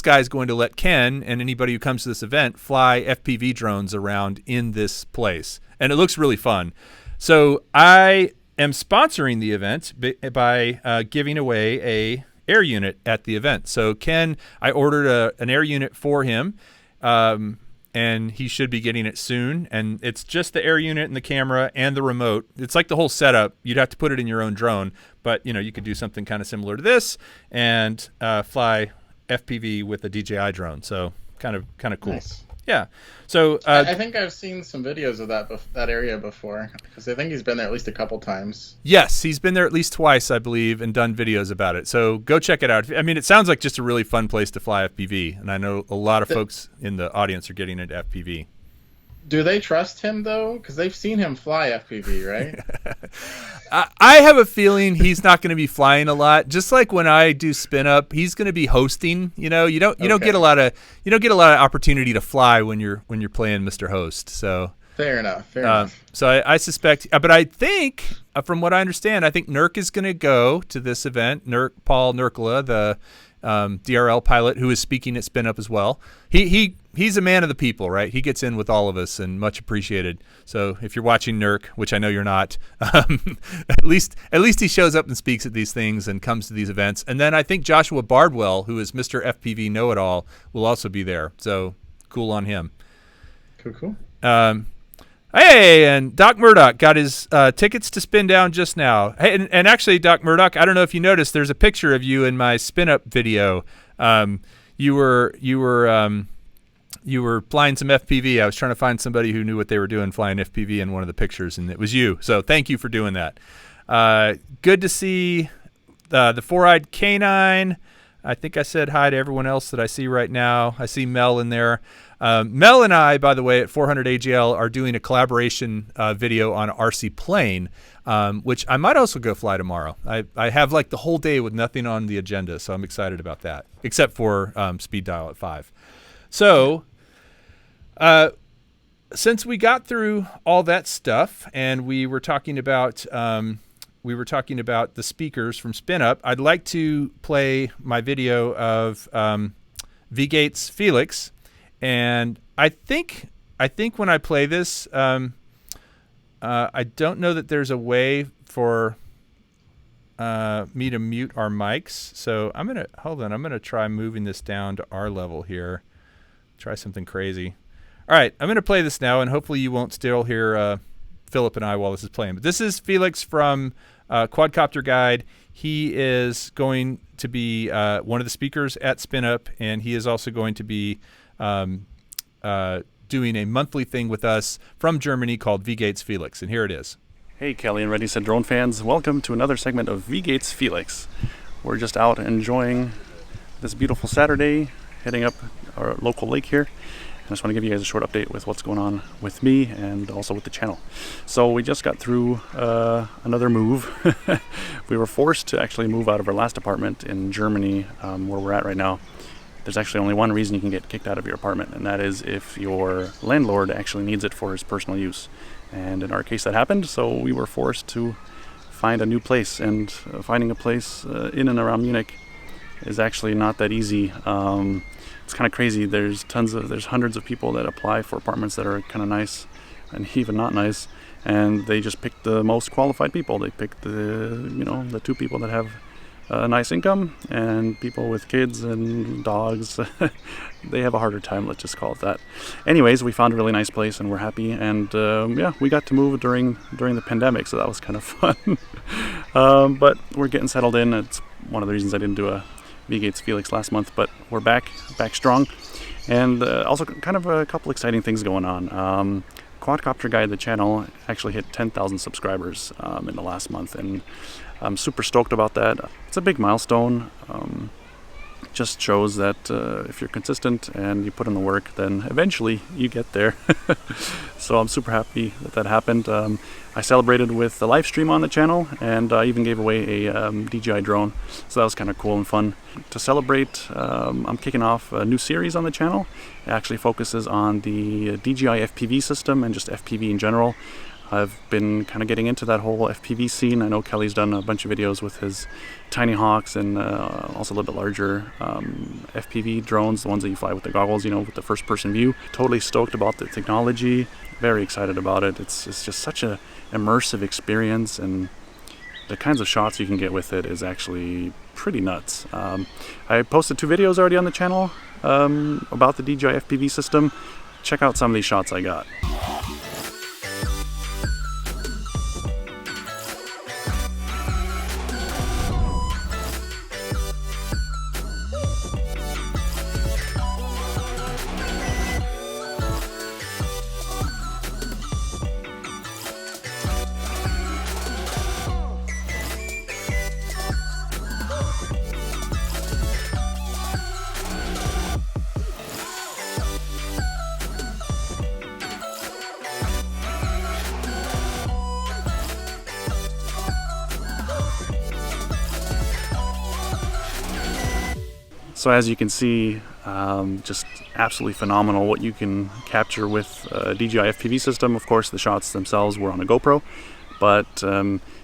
guy's going to let Ken and anybody who comes to this event fly FPV drones around in this place. And it looks really fun. So I am sponsoring the event by giving away a air unit at the event. So Ken, I ordered an air unit for him, and he should be getting it soon. And it's just the air unit and the camera and the remote. It's like the whole setup. You'd have to put it in your own drone, but you could do something kind of similar to this and fly FPV with a DJI drone. So kind of cool. Nice. Yeah. So I think I've seen some videos of that area before, because I think he's been there at least a couple times. Yes, he's been there at least twice, I believe, and done videos about it. So go check it out. I mean, it sounds like just a really fun place to fly FPV, and I know a lot of folks in the audience are getting into FPV. Do they trust him, though? Because they've seen him fly FPV, right? I have a feeling he's not going to be flying a lot. Just like when I do SpinUp, he's going to be hosting. You don't get a lot of opportunity to fly when you're playing Mr. Host. So fair enough. So I suspect, but I think from what I understand, I think Nurk is going to go to this event. Paul Nurkla, the DRL pilot who is speaking at SpinUp as well. He's a man of the people, right? He gets in with all of us and much appreciated. So if you're watching Nurk, which I know you're not, at least he shows up and speaks at these things and comes to these events. And then I think Joshua Bardwell, who is Mr. FPV Know-It-All, will also be there. So cool on him. Cool. Hey, and Doc Murdoch got his tickets to SpinDown just now. Hey, and actually, Doc Murdoch, I don't know if you noticed, there's a picture of you in my SpinUp video. You were flying some FPV. I was trying to find somebody who knew what they were doing flying FPV in one of the pictures, and it was you. So thank you for doing that. Good to see the Four-Eyed Canine. I think I said hi to everyone else that I see right now. I see Mel in there. Mel and I, by the way, at 400 AGL are doing a collaboration video on RC Plane, which I might also go fly tomorrow. I have like the whole day with nothing on the agenda, so I'm excited about that, except for speed dial at 5. So since we got through all that stuff and we were talking about the speakers from SpinUp, I'd like to play my video of Geht's Felix. And I think when I play this, I don't know that there's a way for me to mute our mics. So I'm gonna try moving this down to our level here. Try something crazy. All right, I'm gonna play this now, and hopefully you won't still hear Philip and I while this is playing. But this is Felix from Quadcopter Guide. He is going to be one of the speakers at SpinUp, and he is also going to be doing a monthly thing with us from Germany called Geht's Felix, and here it is. Hey Kelly and Ready Set Drone fans, welcome to another segment of Geht's Felix. We're just out enjoying this beautiful Saturday, heading up our local lake here. I just want to give you guys a short update with what's going on with me and also with the channel. So we just got through another move. We were forced to actually move out of our last apartment in Germany, where we're at right now. There's actually only one reason you can get kicked out of your apartment, and that is if your landlord actually needs it for his personal use. And in our case that happened, so we were forced to find a new place, and finding a place in and around Munich is actually not that easy. It's kind of crazy. There's hundreds of people that apply for apartments that are kind of nice and even not nice, and they just pick the most qualified people. They pick the two people that have a nice income, and people with kids and dogs they have a harder time, let's just call it that. Anyways, we found a really nice place and we're happy, and we got to move during the pandemic, so that was kind of fun. But we're getting settled in. It's one of the reasons I didn't do a Geht's Felix last month, but we're back strong, and also kind of a couple exciting things going on. Quadcopter Guide, the channel, actually hit 10,000 subscribers in the last month, and I'm super stoked about that. It's a big milestone. just shows that if you're consistent and you put in the work, then eventually you get there. So I'm super happy that happened. I celebrated with a live stream on the channel, and I even gave away a DJI drone, so that was kind of cool and fun. To celebrate, I'm kicking off a new series on the channel. It actually focuses on the DJI FPV system and just FPV in general. I've been kind of getting into that whole FPV scene. I know Kelly's done a bunch of videos with his Tiny Hawks and also a little bit larger FPV drones, the ones that you fly with the goggles, with the first-person view. Totally stoked about the technology. Very excited about it. It's just such a immersive experience, and the kinds of shots you can get with it is actually pretty nuts. I posted 2 videos already on the channel about the DJI FPV system. Check out some of these shots I got. So as you can see, just absolutely phenomenal what you can capture with a DJI FPV system. Of course, the shots themselves were on a GoPro, but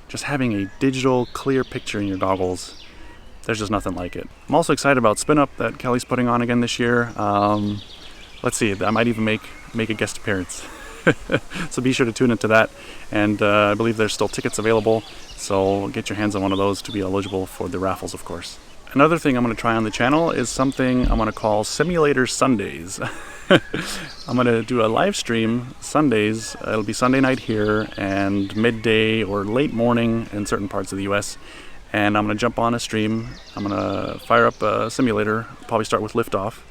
just having a digital clear picture in your goggles, there's just nothing like it. I'm also excited about SpinUp that Kelly's putting on again this year. Let's see, I might even make a guest appearance. So be sure to tune into that, and I believe there's still tickets available, so get your hands on one of those to be eligible for the raffles, of course. Another thing I'm going to try on the channel is something I'm going to call Simulator Sundays. I'm going to do a live stream Sundays. It'll be Sunday night here and midday or late morning in certain parts of the US. And I'm going to jump on a stream. I'm going to fire up a simulator, probably start with Liftoff.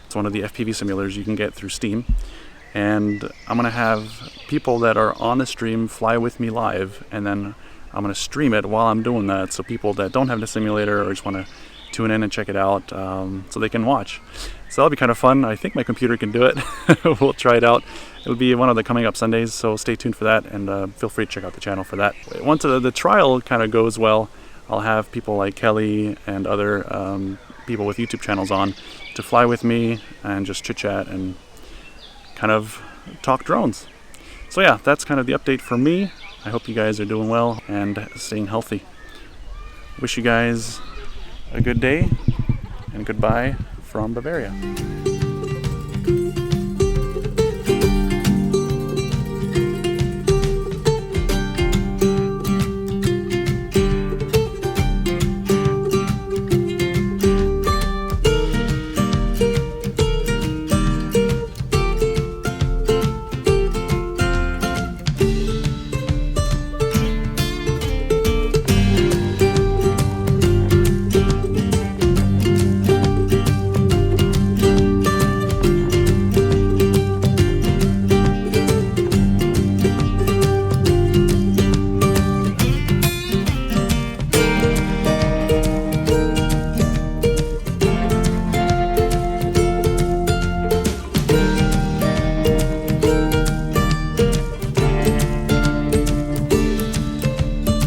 It's one of the FPV simulators you can get through Steam. And I'm going to have people that are on the stream fly with me live, and then I'm going to stream it while I'm doing that, so people that don't have the simulator or just want to tune in and check it out, so they can watch. So that'll be kind of fun. I think my computer can do it. We'll try it out. It'll be one of the coming up Sundays, so stay tuned for that, and feel free to check out the channel for that. Once the trial kind of goes well, I'll have people like Kelly and other people with YouTube channels on to fly with me and just chit chat and kind of talk drones. So yeah, that's kind of the update for me. I hope you guys are doing well and staying healthy. Wish you guys a good day, and goodbye from Bavaria.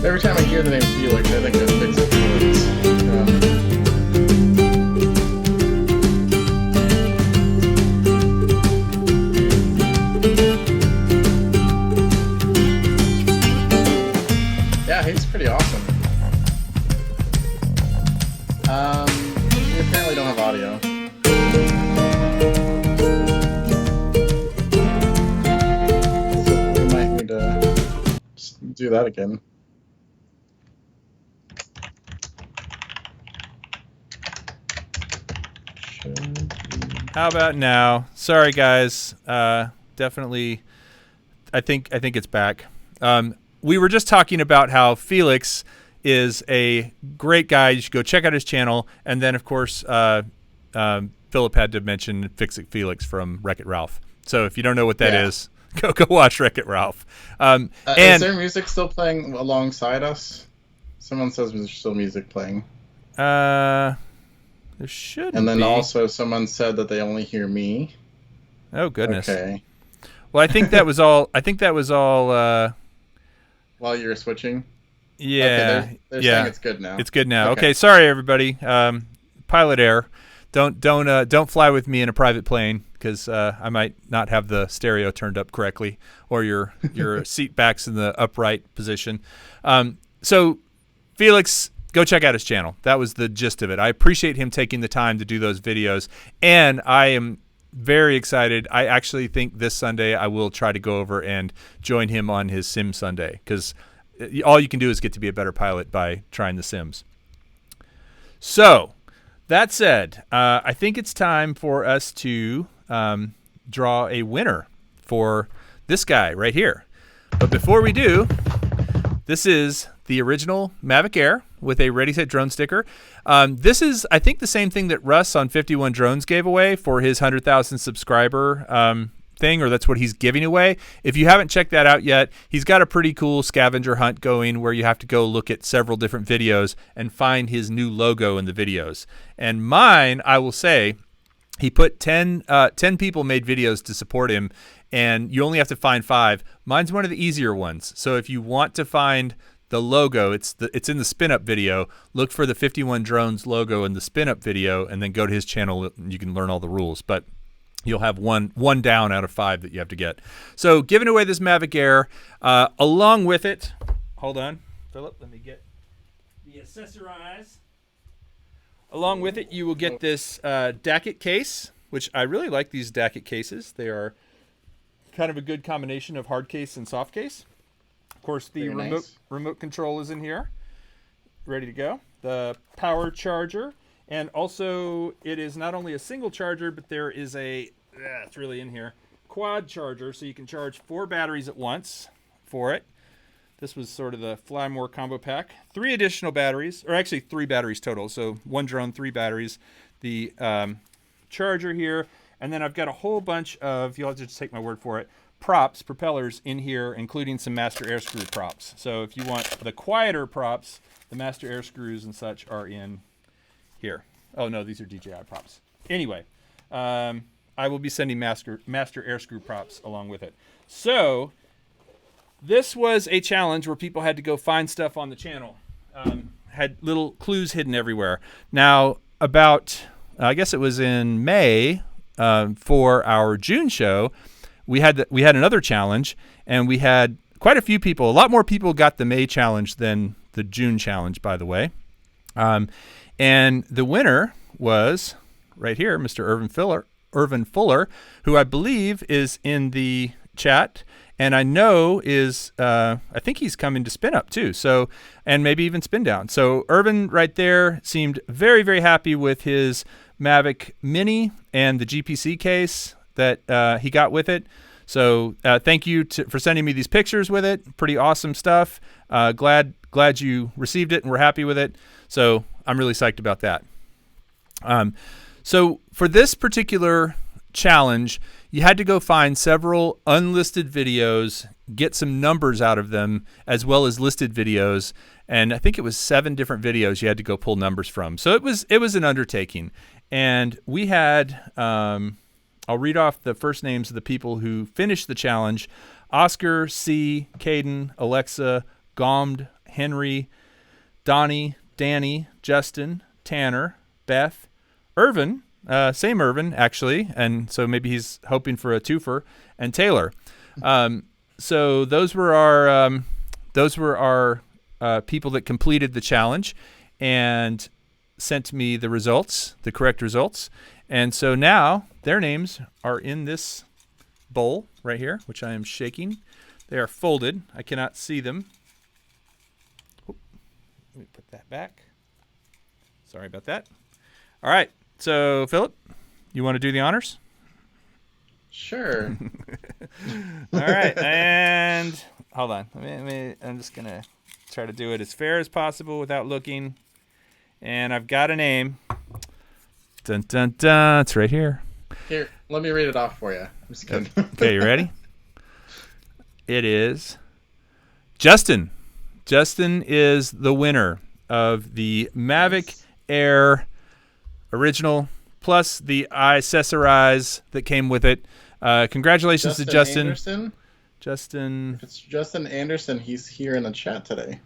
Every time I hear the name Felix, I think of Felix. Yeah, he's pretty awesome. We apparently don't have audio. So we might need to just do that again. How about now? Sorry, guys. Definitely, I think it's back. We were just talking about how Felix is a great guy. You should go check out his channel. And then, of course, Philip had to mention Fix-It Felix from Wreck-It Ralph. So if you don't know what that is, go watch Wreck-It Ralph. And is there music still playing alongside us? Someone says there's still music playing. There shouldn't And then be. also someone said that they only hear me. Oh goodness. Okay. Well, I think that was all. While you were switching. Yeah. Okay, they're saying it's good now. It's good now. Okay. Sorry, everybody. Pilot error. Don't fly with me in a private plane because I might not have the stereo turned up correctly or your seat backs in the upright position. So Felix, go check out his channel. That was the gist of it. I appreciate him taking the time to do those videos, and I am very excited. I actually think this Sunday I will try to go over and join him on his Sim Sunday because all you can do is get to be a better pilot by trying the Sims. So that said, I think it's time for us to draw a winner for this guy right here. But before we do, this is the original Mavic Air with a Ready Set Drone sticker. This is, I think, the same thing that Russ on 51 Drones gave away for his 100,000 subscriber thing, or that's what he's giving away. If you haven't checked that out yet, he's got a pretty cool scavenger hunt going where you have to go look at several different videos and find his new logo in the videos. And mine, I will say, he put 10 people made videos to support him, and you only have to find 5. Mine's one of the easier ones. So if you want to find the logo, it's in the SpinUp video. Look for the 51 Drones logo in the SpinUp video, and then go to his channel. And you can learn all the rules. But you'll have one down out of 5 that you have to get. So giving away this Mavic Air, along with it. Hold on, Philip. Let me get the accessorize. Along with it, you will get this Dacket case, which I really like these Dacket cases. They are kind of a good combination of hard case and soft case. Of course, the remote control is in here, ready to go. The power charger, and also it is not only a single charger, but there is it's really in here, quad charger, so you can charge 4 batteries at once for it. This was sort of the Fly More combo pack. 3 additional batteries, or actually 3 batteries total. So 1 drone, 3 batteries. The charger here, and then I've got a whole bunch of, you'll have to just take my word for it, props, propellers in here, including some master air screw props. So if you want the quieter props, the master air screws and such are in here. Oh no, these are DJI props. Anyway, I will be sending master air screw props along with it. So this was a challenge where people had to go find stuff on the channel. Had little clues hidden everywhere. Now, about, I guess it was in May, for our June show, we had another challenge, and we had quite a few people. A lot more people got the May challenge than the June challenge, by the way. And the winner was right here, Mr. Irvin Fuller, who I believe is in the chat, and I know is, I think he's coming to SpinUp too, so, and maybe even SpinDown. So Irvin right there seemed very, very happy with his Mavic Mini and the GPC case that he got with it. So thank you for sending me these pictures with it. Pretty awesome stuff. Glad you received it and were happy with it. So I'm really psyched about that. So for this particular challenge, you had to go find several unlisted videos, get some numbers out of them, as well as listed videos. And I think it was 7 different videos you had to go pull numbers from. So it was an undertaking. And we had, I'll read off the first names of the people who finished the challenge: Oscar, C, Caden, Alexa, Gomd, Henry, Donnie, Danny, Justin, Tanner, Beth, Irvin, same Irvin actually, and so maybe he's hoping for a twofer, and Taylor. So those were our people that completed the challenge and sent me the results, the correct results. And so now their names are in this bowl right here, which I am shaking. They are folded. I cannot see them. Let me put that back. Sorry about that. All right. So, Philip, you want to do the honors? Sure. All right. And hold on. I'm just going to try to do it as fair as possible without looking. And I've got a name. Dun, dun, dun. It's right here. Here, let me read it off for you. I'm just kidding. Okay, you ready? It is Justin. Justin is the winner of the Mavic Air original, plus the accessorize that came with it. Congratulations to Justin. Anderson? Justin. If it's Justin Anderson, he's here in the chat today.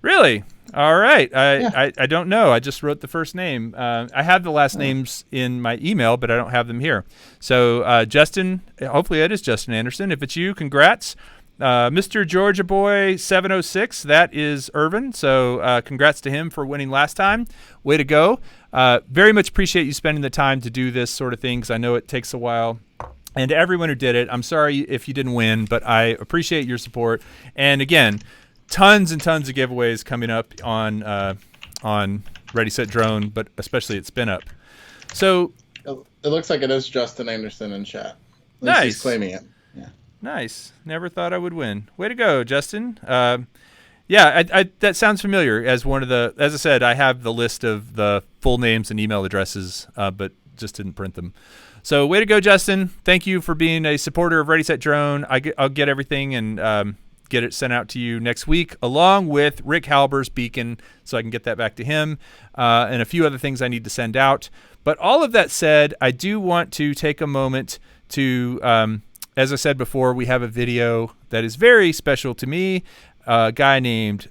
Really? All right. Yeah. I don't know. I just wrote the first name. I have the last names in my email, but I don't have them here. So Justin, hopefully it is Justin Anderson. If it's you, congrats. Mr. Georgia Boy 706, that is Irvin. So congrats to him for winning last time. Way to go. Very much appreciate you spending the time to do this sort of thing, because I know it takes a while. And to everyone who did it, I'm sorry if you didn't win, but I appreciate your support. And again, tons and tons of giveaways coming up on Ready Set Drone, but especially at SpinUp. So it looks like it is Justin Anderson in chat. At least nice. He's claiming it. Yeah. Nice. Never thought I would win. Way to go, Justin. Yeah, that sounds familiar. As I said, I have the list of the full names and email addresses, but just didn't print them. So way to go, Justin. Thank you for being a supporter of Ready Set Drone. I'll get everything and get it sent out to you next week, along with Rick Halber's beacon, so I can get that back to him, and a few other things I need to send out. But all of that said, I do want to take a moment to, as I said before, we have a video that is very special to me, a guy named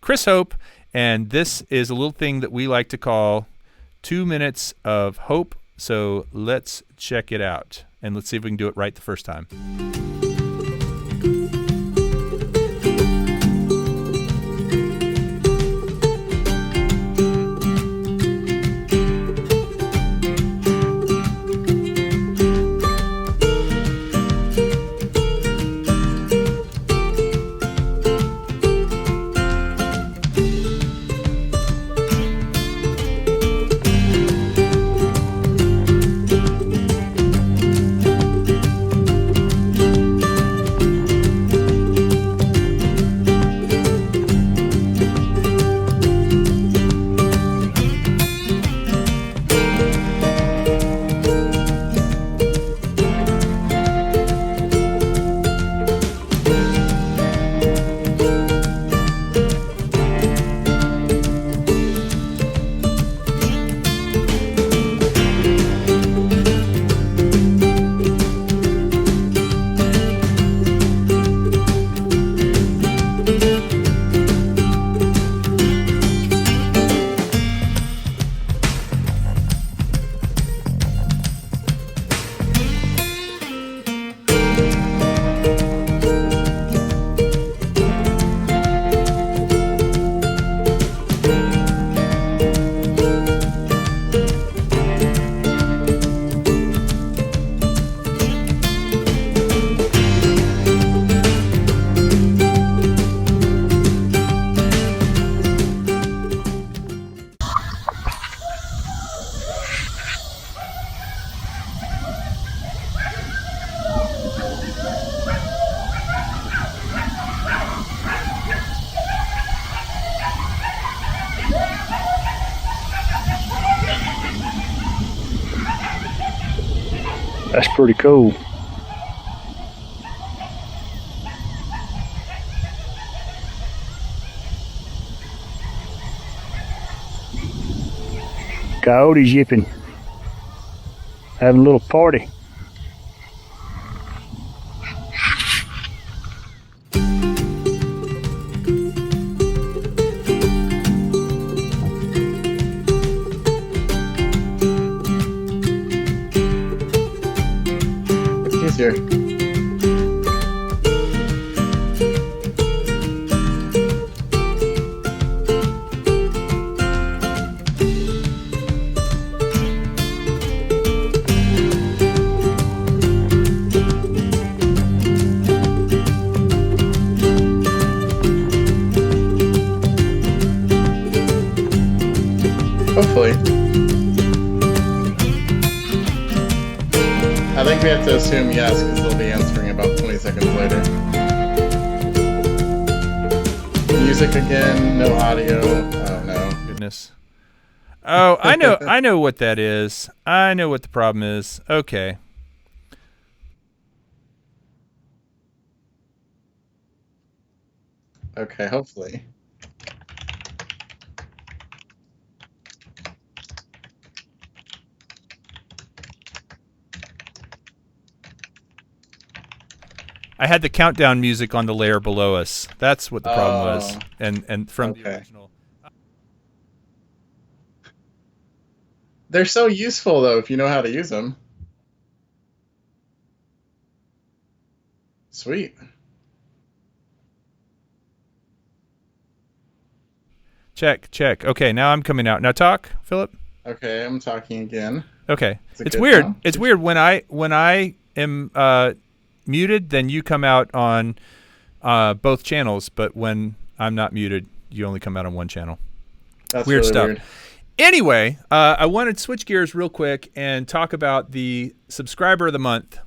Chris Hope, and this is a little thing that we like to call 2 minutes of hope. So let's check it out, and let's see if we can do it right the first time. That's pretty cool. Coyotes yipping, having a little party. He's here. Hopefully. I think we have to assume yes, because they'll be answering about 20 seconds later. Music again, no audio. Oh no. Goodness. Oh, I know what that is. I know what the problem is. Okay. Okay, hopefully. I had the countdown music on the layer below us. That's what the problem was. And from the original. They're so useful though if you know how to use them. Sweet. Check, check. Okay, now I'm coming out. Now talk, Philip. Okay, I'm talking again. Okay. It's weird. Now? It's weird when I am muted, then you come out on both channels, but when I'm not muted, you only come out on one channel. That's weird really stuff. Weird. Anyway, I wanted to switch gears real quick and talk about the subscriber of the month.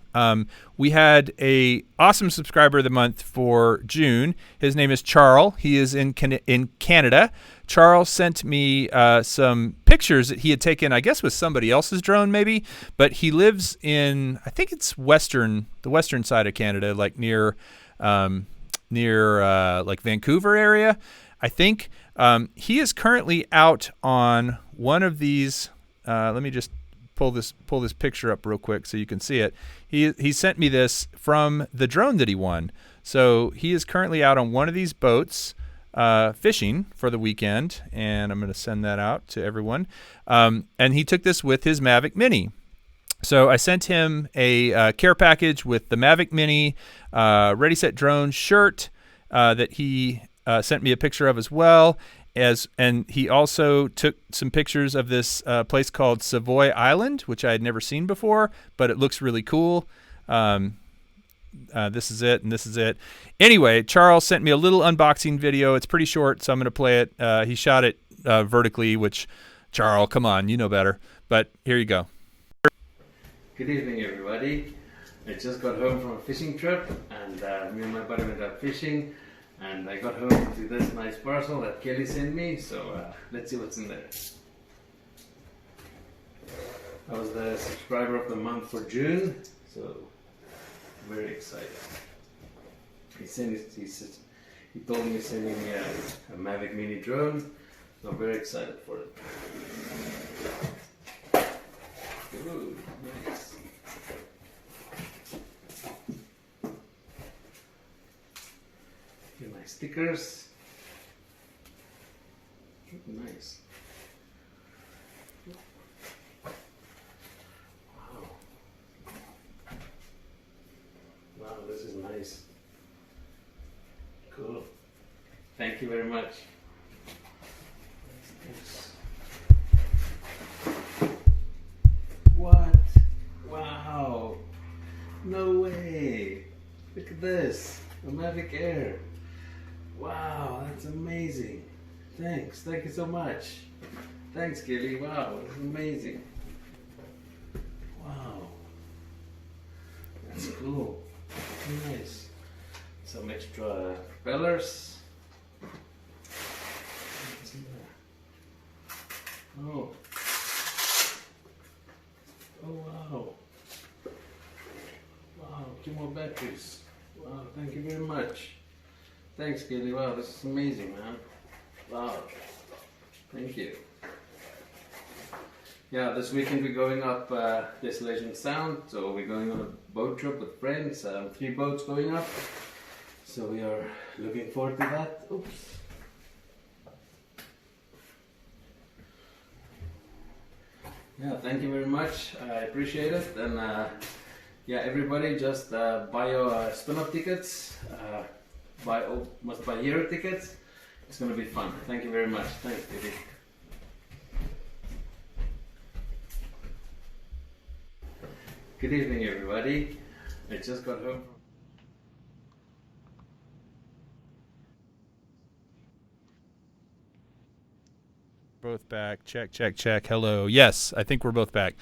We had a awesome subscriber of the month for June. His name is Charles. He is in Canada. Charles sent me some pictures that he had taken, I guess with somebody else's drone maybe, but he lives in, I think it's the western side of Canada, like near like Vancouver area, I think. He is currently out on one of these. Let me just pull this picture up real quick so you can see it. He sent me this from the drone that he won. So he is currently out on one of these boats fishing for the weekend, and I'm going to send that out to everyone. And he took this with his Mavic Mini. So I sent him a care package with the Mavic Mini Ready Set Drone shirt that he sent me a picture of as well. And he also took some pictures of this place called Savoy Island, which I had never seen before, but it looks really cool. This is it, and this is it. Anyway, Charles sent me a little unboxing video. It's pretty short, so I'm going to play it. He shot it vertically, which, Charles, come on, you know better. But here you go. Good evening, everybody. I just got home from a fishing trip, and me and my buddy went out fishing. And I got home to this nice parcel that Kelly sent me, so let's see what's in there. I was the subscriber of the month for June, so very excited. He told me he's sending me a Mavic Mini drone, so I'm very excited for it. Ooh, nice. Here are my stickers. Nice. Wow. Wow, this is nice. Cool. Thank you very much. Thanks. What? Wow. No way. Look at this. A Mavic Air. Wow, that's amazing. Thanks. Thank you so much. Thanks, Kelly. Wow, that's amazing. Wow. That's cool. Nice. Some extra propellers. What's in there? Oh. Oh, wow. Wow, 2 more batteries. Wow, thank you very much. Thanks, Kelly. Wow, this is amazing, man. Wow. Thank you. Yeah, this weekend we're going up Desolation Sound, so we're going on a boat trip with friends. 3 boats going up. So we are looking forward to that. Oops. Yeah, thank you very much. I appreciate it. And yeah, everybody just buy your SpinUp tickets. Must buy hero tickets. It's going to be fun. Thank you very much. Thanks, baby. Good evening, everybody. I just got home from Both back. Check, check, check. Hello. Yes, I think we're both back.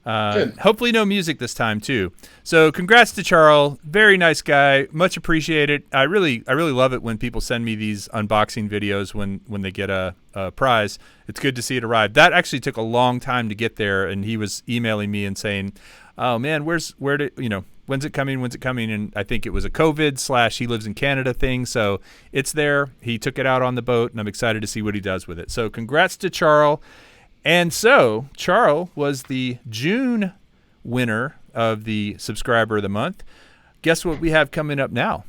Good. Hopefully no music this time too. So congrats to Charles. Very nice guy. Much appreciated. I really love it when people send me these unboxing videos when they get a prize. It's good to see it arrive. That actually took a long time to get there, and he was emailing me and saying, "Oh man, when's it coming? When's it coming?" And I think it was a COVID / he lives in Canada thing. So it's there. He took it out on the boat, and I'm excited to see what he does with it. So congrats to Charles. And so Charles was the June winner of the subscriber of the month. guess what we have coming up now?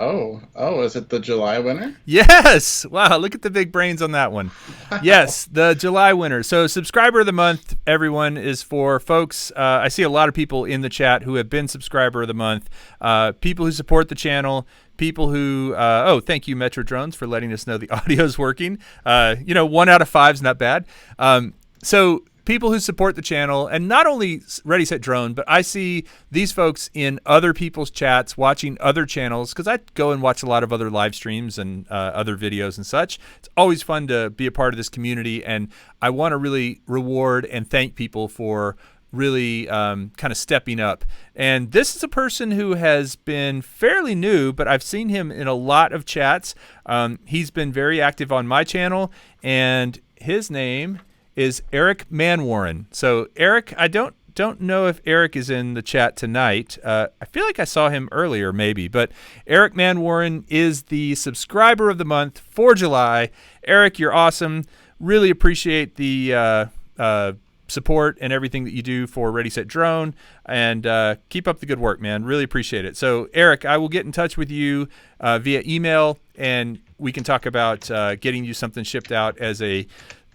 Oh, is it the July winner? Yes. Wow, look at the big brains on that one. Yes, the July winner. So subscriber of the month, everyone, is for folks. I see a lot of people in the chat who have been subscriber of the month, people who support the channel, people who, thank you, Metro Drones, for letting us know the audio is working. 1 out of 5 is not bad. So people who support the channel, and not only Ready Set Drone, but I see these folks in other people's chats watching other channels, because I go and watch a lot of other live streams and other videos and such. It's always fun to be a part of this community, and I want to really reward and thank people for really kind of stepping up. And this is a person who has been fairly new, but I've seen him in a lot of chats. He's been very active on my channel, and his name is Eric Manwarren. So Eric, I don't know if Eric is in the chat tonight. I feel like I saw him earlier maybe, but Eric Manwarren is the subscriber of the month for July. Eric, you're awesome. Really appreciate the support and everything that you do for Ready Set Drone, and keep up the good work, man. Really appreciate it. So Eric, I will get in touch with you via email, and we can talk about getting you something shipped out as a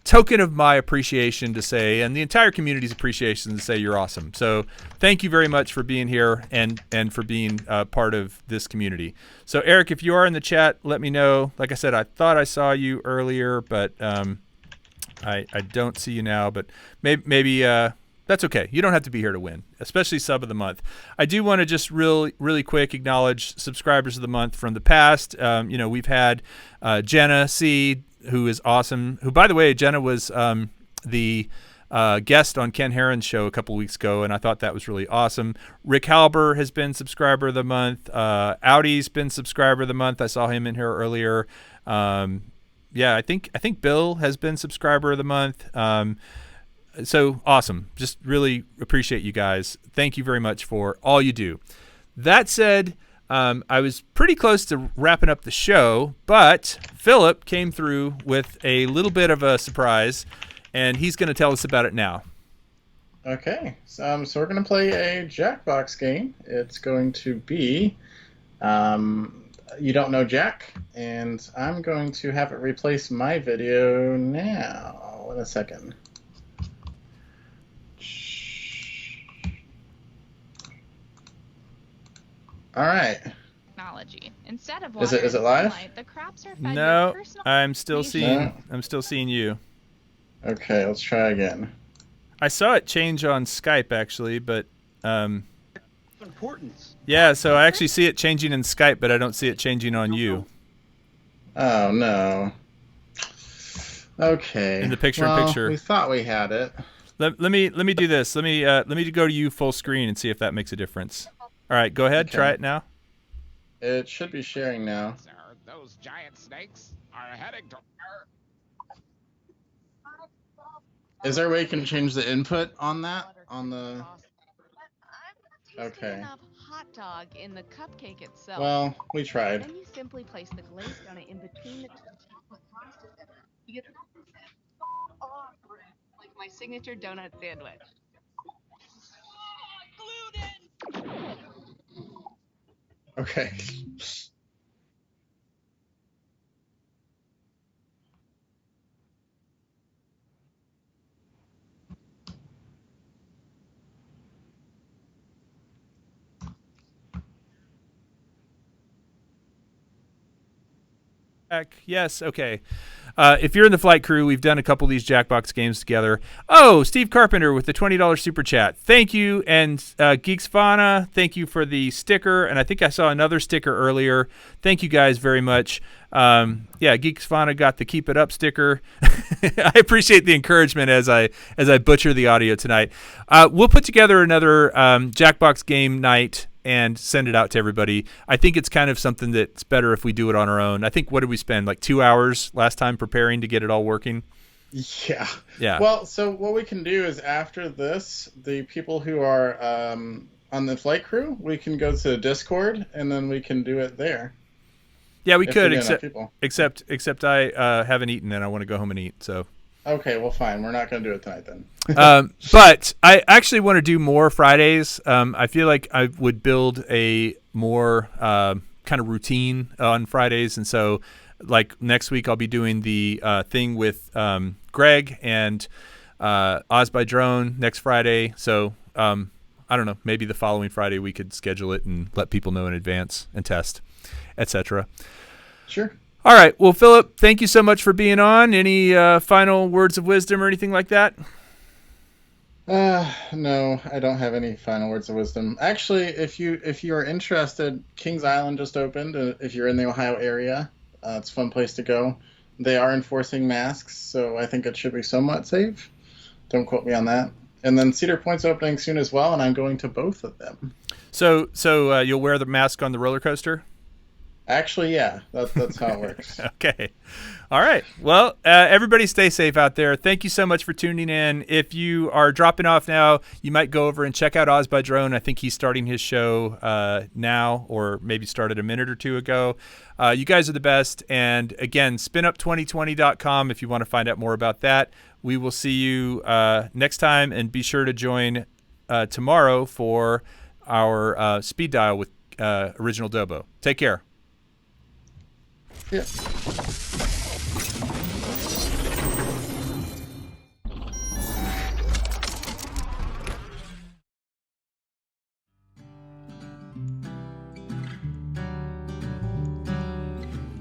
token of my appreciation to say, and the entire community's appreciation to say, you're awesome. So thank you very much for being here and for being part of this community. So Eric, if you are in the chat, let me know. Like I said, I thought I saw you earlier, but I don't see you now, but maybe that's okay. You don't have to be here to win, especially sub of the month. I do want to just really quick acknowledge subscribers of the month from the past. We've had Jenna C., who is awesome. Who, by the way, Jenna was the guest on Ken Herron's show a couple weeks ago, and I thought that was really awesome. Rick Halber has been subscriber of the month. Audi's been subscriber of the month. I saw him in here earlier. I think Bill has been subscriber of the month. So awesome. Just really appreciate you guys. Thank you very much for all you do. That said, I was pretty close to wrapping up the show, but Philip came through with a little bit of a surprise, and he's going to tell us about it now. Okay, so we're going to play a Jackbox game. It's going to be You Don't Know Jack, and I'm going to have it replace my video now. In a second. All right. Technology. Instead of Is it live? sunlight, the crops are fed No, with personal I'm still information. seeing you. Okay, let's try again. I saw it change on Skype actually, but Importance. yeah, so I actually see it changing in Skype, but I don't see it changing on you. Oh no. Okay. In the picture-in-picture. We thought we had it. Let me do this. Let me go to you full screen and see if that makes a difference. All right, go ahead. Okay. Try it now. It should be sharing now. Sir, those giant snakes are heading to. Is there a way you can change the input on that? On the. I'm Okay. enough hot dog in the cupcake itself. Well, we tried. Then you simply place the glazed donut in between the you get like my signature donut sandwich. Okay. Yes, okay. If you're in the flight crew, we've done a couple of these Jackbox games together. Oh, Steve Carpenter with the $20 super chat. Thank you. And Geeksvana, thank you for the sticker. And I think I saw another sticker earlier. Thank you guys very much. Geeksvana got the Keep It Up sticker. I appreciate the encouragement as I butcher the audio tonight. We'll put together another Jackbox game night and send it out to everybody. I think it's kind of something that's better if we do it on our own. I think, what did we spend, like 2 hours last time preparing to get it all working? Yeah. Yeah. Well, so what we can do is after this, the people who are on the flight crew, we can go to Discord and then we can do it there. Yeah, we could, except except I haven't eaten and I want to go home and eat. So. Okay, well, fine. We're not going to do it tonight then. But I actually want to do more Fridays. I feel like I would build a more kind of routine on Fridays. And so, like, next week I'll be doing the thing with Greg and Oz by Drone next Friday. So, I don't know. Maybe the following Friday we could schedule it and let people know in advance and test, etc. Sure. All right. Well, Philip, thank you so much for being on. Any final words of wisdom or anything like that? No, I don't have any final words of wisdom. Actually, if you are interested, Kings Island just opened. If you're in the Ohio area, it's a fun place to go. They are enforcing masks, so I think it should be somewhat safe. Don't quote me on that. And then Cedar Point's opening soon as well, and I'm going to both of them. So you'll wear the mask on the roller coaster? Actually, yeah, that's how it works. Okay. All right. Well, everybody stay safe out there. Thank you so much for tuning in. If you are dropping off now, you might go over and check out Oz by Drone. I think he's starting his show now, or maybe started a minute or two ago. You guys are the best. And again, spinup2020.com if you want to find out more about that. We will see you next time, and be sure to join tomorrow for our speed dial with Original Dobo. Take care. Yeah.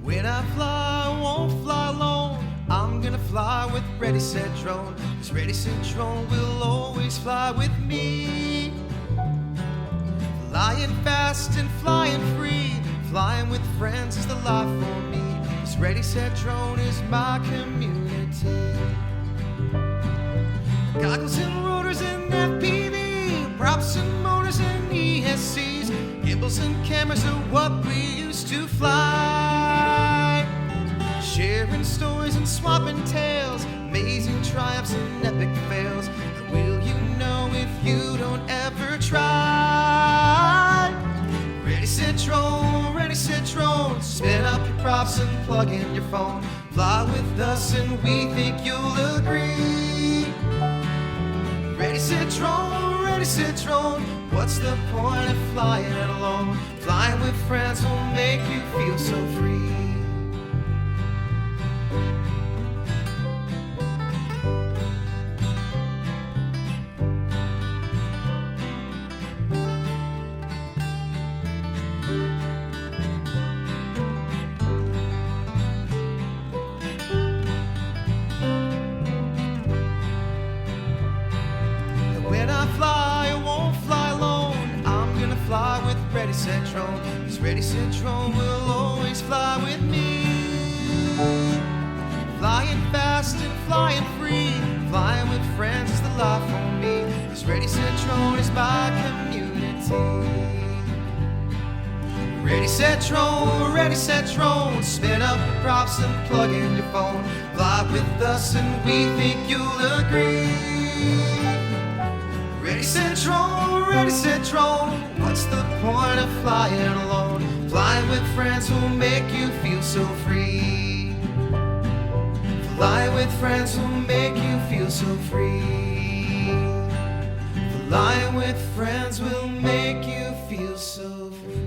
When I fly, I won't fly alone. I'm gonna fly with Ready Set Drone. 'Cause Ready Set Drone will always fly with me. Flying fast and flying free. Flying with friends is the life for me. 'Cause Ready Set Drone is my community. Goggles and rotors and FPV, props and motors and ESCs, gimbals and cameras are what we used to fly. Sharing stories and swapping tales, amazing triumphs and epic fails. And will you know if you don't ever try? Ready, set, drone, ready, set, drone. Spin up your props and plug in your phone. Fly with us and we think you'll agree. Ready, set, drone, ready, set, drone. What's the point of flying it alone? Flying with friends will make you feel so free. Ready, set, drone. 'Cause Ready, set, drone will always fly with me. Flying fast and flying free. Flying with friends is the life for me. 'Cause Ready, set, drone is my community. Ready, set, drone, ready, set, drone. Spin up the props and plug in your phone. Fly with us and we think you'll agree. Ready, set, drone, ready, set, drone. What's the point of flying alone? Flying with friends will make you feel so free. Flying with friends will make you feel so free. Flying with friends will make you feel so free.